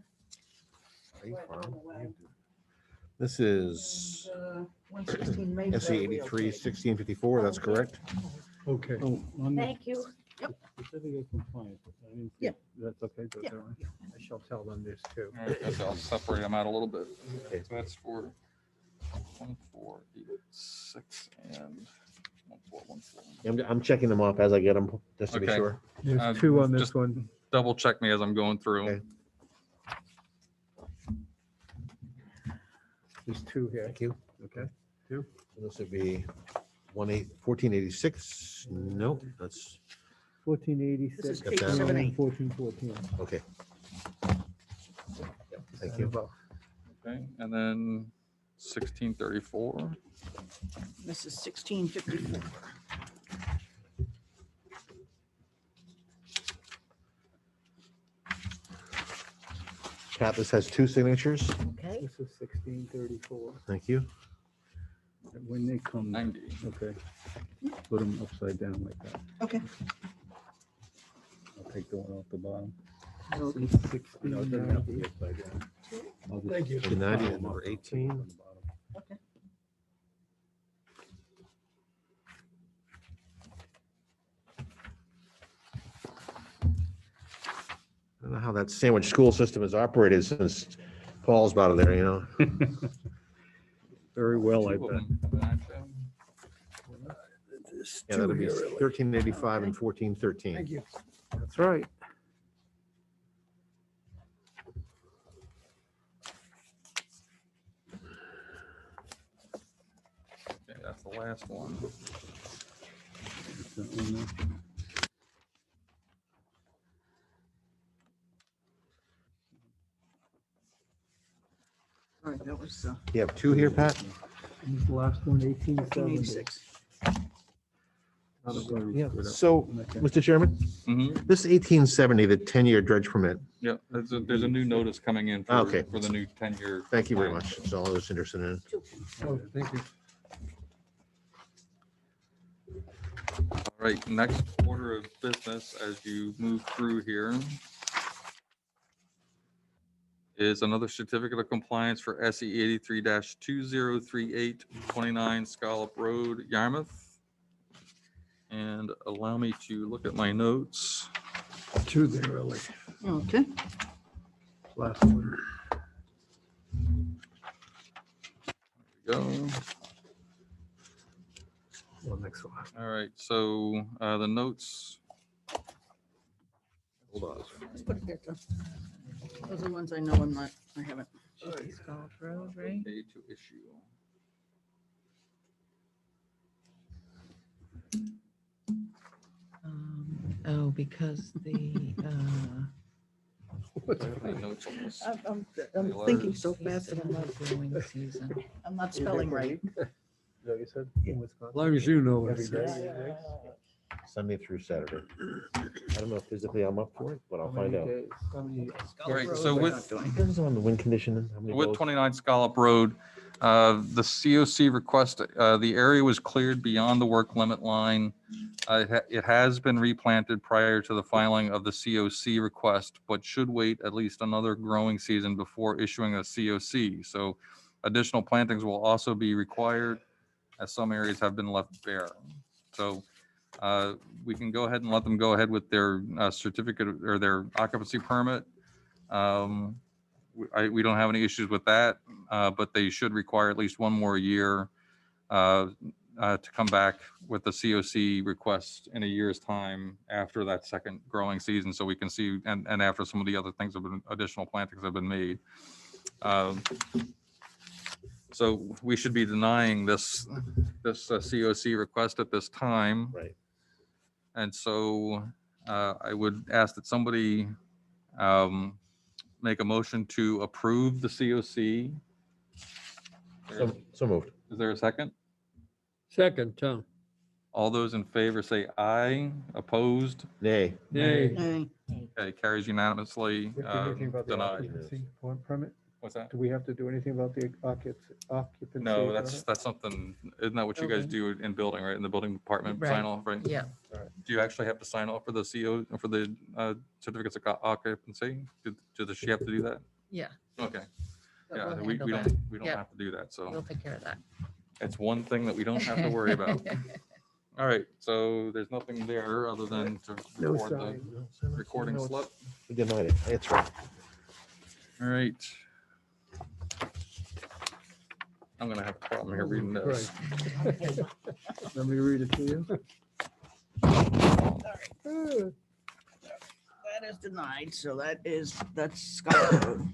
This is 116 Mayflower. SC we 83, okayed. 1654. That's correct. Okay. oh, on the Thank you. certificate of compliance, I didn't see- Yeah. That's okay. That's Yeah. all right. I shall tell them this too. All right, I'll separate them out a little bit. Okay. So that's for 1486 and 1414. I'm checking them off as I get them, just to be Okay. sure. There's 2 on this just- one. Double check me as I'm going through. Okay. There's 2 here. Thank you. Okay. And this would be 1486. No, that's, 1486. This is Got page that. 78. 1414. okay. Thank you. Okay, and then 1634. This is 1654. Pat, this has 2 signatures. Okay. This is 1634. Thank you. When they come, 90. okay, put them upside down like that. Okay. I'll take the one off the bottom. Okay. No, it doesn't have to be upside down. I'll just- Thank you. The 90 and number 18. On the bottom. Okay. I don't know how that sandwich school system has operated since Paul's out of there, you know? Very well, I Two of bet. them coming at you. There's Yeah, 2 that'll be here, really. 1385 and 1413. Thank you. That's right. Okay, that's the last one. Is that one there? All right, that was You have 2 here, Pat? Who's the last one? 1870. 1886. Yeah. So, Mr. Chairman, Mhm. this 1870, the 10-year dredge permit, Yeah, there's a new notice coming in Okay. for the new 10-year. thank you very much. That's all I was interested in. Oh, thank you. All right, next order of business as you move through here is another certificate of compliance for SE 83-2038 29 Scallop Road, Yarmouth. And allow me to look at my notes. 2 there, really. Okay. Last one. Go. One next one. All right, so the notes. Hold on. Let's put it there, Tom. Those are the ones I know I haven't. Scallop Road, right? Paid to issue. Oh, because the, I'm thinking so fast that growing season. I'm not spelling right. As long as you know it. Sunday through Saturday. I don't know if physically I'm up for it, but I'll find out. All right, so with Depends on the wind condition. How many With goes. 29 Scallop Road, the COC request, the area was cleared beyond the work limit line. It has been replanted prior to the filing of the COC request, but should wait at least another growing season before issuing a COC. So additional plantings will also be required as some areas have been left bare. So we can go ahead and let them go ahead with their certificate or their occupancy permit. We don't have any issues with that, but they should require at least one more year to come back with the COC request in a year's time after that second growing season, so we can see, and after some of the other things have been, additional plantings have been made. So we should be denying this COC request at this time. Right. And so I would ask that somebody make a motion to approve the COC. So moved. Is there a second? Second, Tom. All those in favor say aye. Opposed? Nay. Yay. Hey, Okay, carries unanimously. We have to do anything about the Denied. occupancy permit? What's that? Do we have to do anything about the occupancy? No, that's something, isn't that what you guys Okay. do in building, right? In the building department, Right. sign off, right? Yeah. Do you actually have to sign off for the CO, for the certificates of occupancy? Does she have to do that? Yeah. Okay. but Yeah, we'll we handle don't, that. we don't Yeah. have to do that, so We'll take care of that. it's one thing that we don't have to worry about. All right, so there's nothing there other than to No record the sign. recording No, slip. We denied it. That's right. All right. I'm gonna have a problem here reading this. Let me read it to you. that is denied, so that's Scott Road.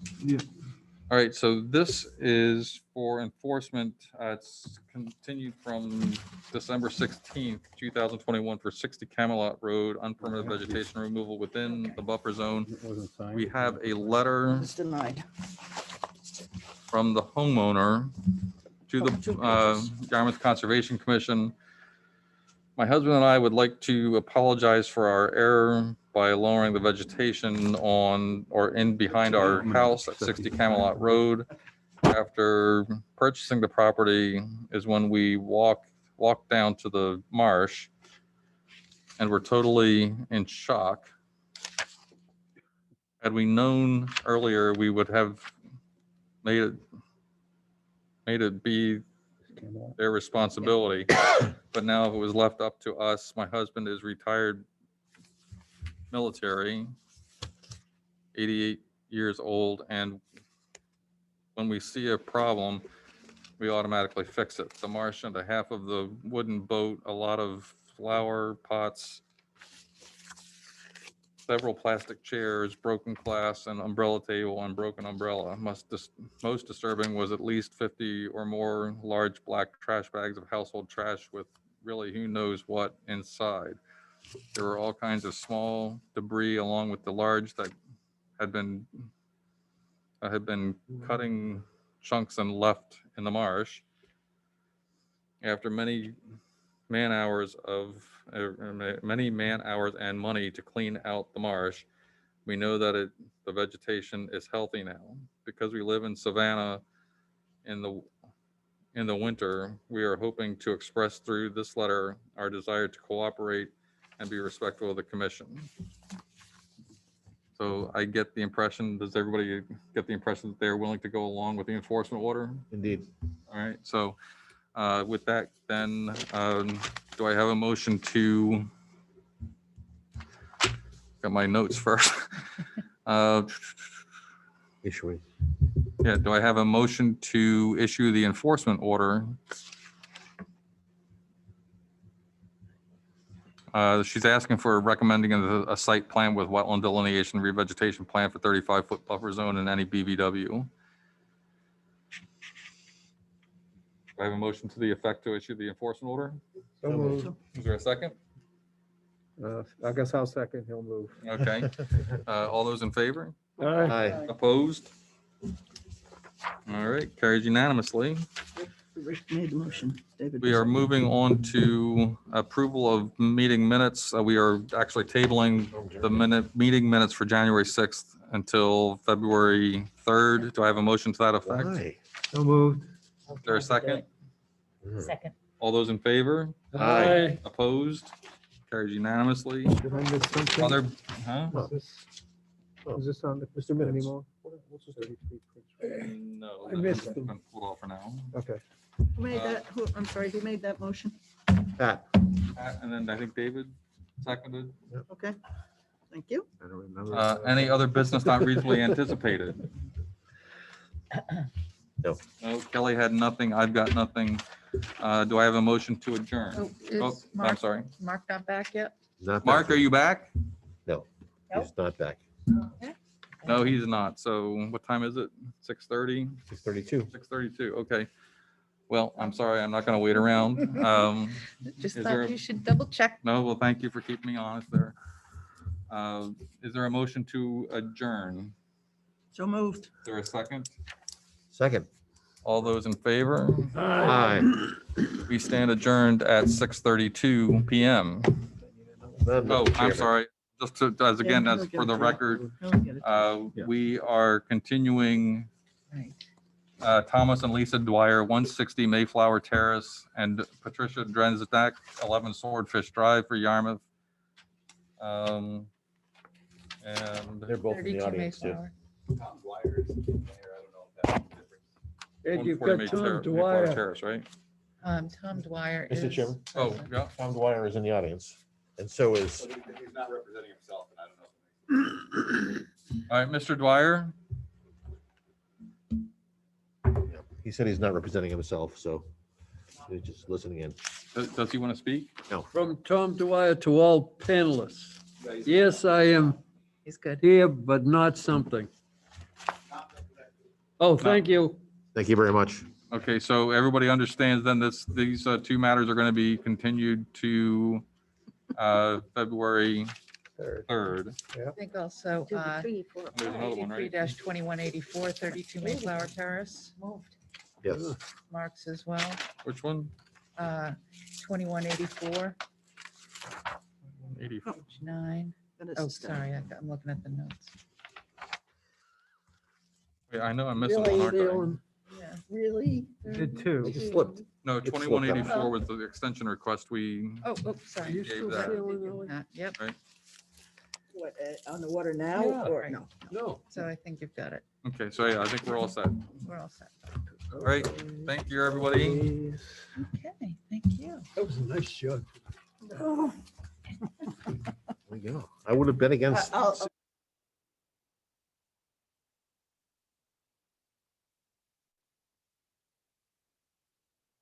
All right, so this is for enforcement. It's continued from December 16th, 2021 for 60 Camelot Road, unpermitted vegetation removal within the buffer zone. It wasn't signed. We have a letter It's denied. from the homeowner to the Two pages. Yarmouth Conservation Commission. My husband and I would like to apologize for our error by lowering the vegetation on or in behind our house at 60 Camelot Road. After purchasing the property is when we walked down to the marsh and we're totally in shock. Had we known earlier, we would have made it be their responsibility. But now if it was left up to us, my husband is retired military, 88 years old, and when we see a problem, we automatically fix it. The marsh and a half of the wooden boat, a lot of flower pots, several plastic chairs, broken glass, an umbrella table, and broken umbrella. Most disturbing was at least 50 or more large black trash bags of household trash with really who knows what inside. There were all kinds of small debris along with the large that had been cutting chunks and left in the marsh. After many man hours and money to clean out the marsh, we know that the vegetation is healthy now. Because we live in Savannah in the winter, we are hoping to express through this letter our desire to cooperate and be respectful of the commission. So I get the impression, does everybody get the impression that they're willing to go along with the enforcement order? Indeed. All right, so with that, then, do I have a motion to, got my notes first. Issuing. Yeah, do I have a motion to issue the enforcement order? She's asking for recommending a site plan with wetland delineation, revegetation plan for 35-foot buffer zone and any BVW. I have a motion to the effect to issue the enforcement order. So moved. Is there a second? I guess I'll second, he'll move. Okay. All those in favor? Aye. Opposed? All right, carries unanimously. Rick made the motion. David. We are seconded. moving on to approval of meeting minutes. We are actually tabling the meeting minutes for January 6th until February 3rd. Do I have a motion to that effect? Is Aye. So moved. there a second? Second. All those in favor? Aye. Opposed? Carries unanimously. Did I miss something? Other, huh? Is this on the Mr. Minutes. anymore? No. I missed that's them. been pulled off for now. Okay. Who made that? I'm sorry, who made that motion? Pat. And then I think David seconded. Okay, thank you. I don't remember. Any other business not reasonably anticipated? No. No, Kelly had nothing. I've got nothing. Do I have a motion to adjourn? Oh, Oh, is I'm Mark, sorry. Mark not back yet? Not back. Mark, are you back? No, he's not back. No, he's not. So what time is it? 6:30? 6:32. 6:32. Okay. Well, I'm sorry. I'm not going to wait around. Just Is there thought a- you should double check. No, well, thank you for keeping me honest there. Is there a motion to adjourn? So moved. Is there a second? Second. All those in favor? Aye. We stand adjourned at 6:32 PM. Oh, I'm sorry. Just to, as again, Yeah, as he'll get for it the to you. record, He'll get it. we are continuing Right. Thomas and Lisa Dwyer, 160 Mayflower Terrace, and Patricia Drenzak, 11 Swordfish Drive for Yarmouth. And They're both in 32 the audience too. Mayflower. Ed, you've 140 got Tom Mayflower Dwyer. Terrace, right? Tom Dwyer is. Mr. Chairman, Oh, yeah. Tom Dwyer is in the audience, and so is, He's not representing himself, and I don't know. All right, Mr. Dwyer. he said he's not representing himself, so he's just listening in. Does he want to speak? From Tom Dwyer to all panelists. Yes, I am He's good. here, but not something. Oh, thank you. Thank you very much. Okay, so everybody understands then these two matters are going to be continued to February 3rd. I think also To the tree for. There's another one, right? 83-2184, 32 Mayflower Terrace. Moved. Yes. Marks as well. Which one? 2184, 80. page 9. That is Oh, the stuff. sorry, I'm looking at the notes. Wait, I know I'm missing one, Really, aren't I? Dale? Yeah. Really? Did two. He just slipped. No, It's 2184 was the extension request we, Oh, sorry. You still that. Yep, What, on the water now Yeah. or no? No. so I think you've got it. okay, so yeah, I think we're all set. We're all set. All right, thank you, everybody. Okay, thank you. That was a nice shot. There we go. I would have bet against I'll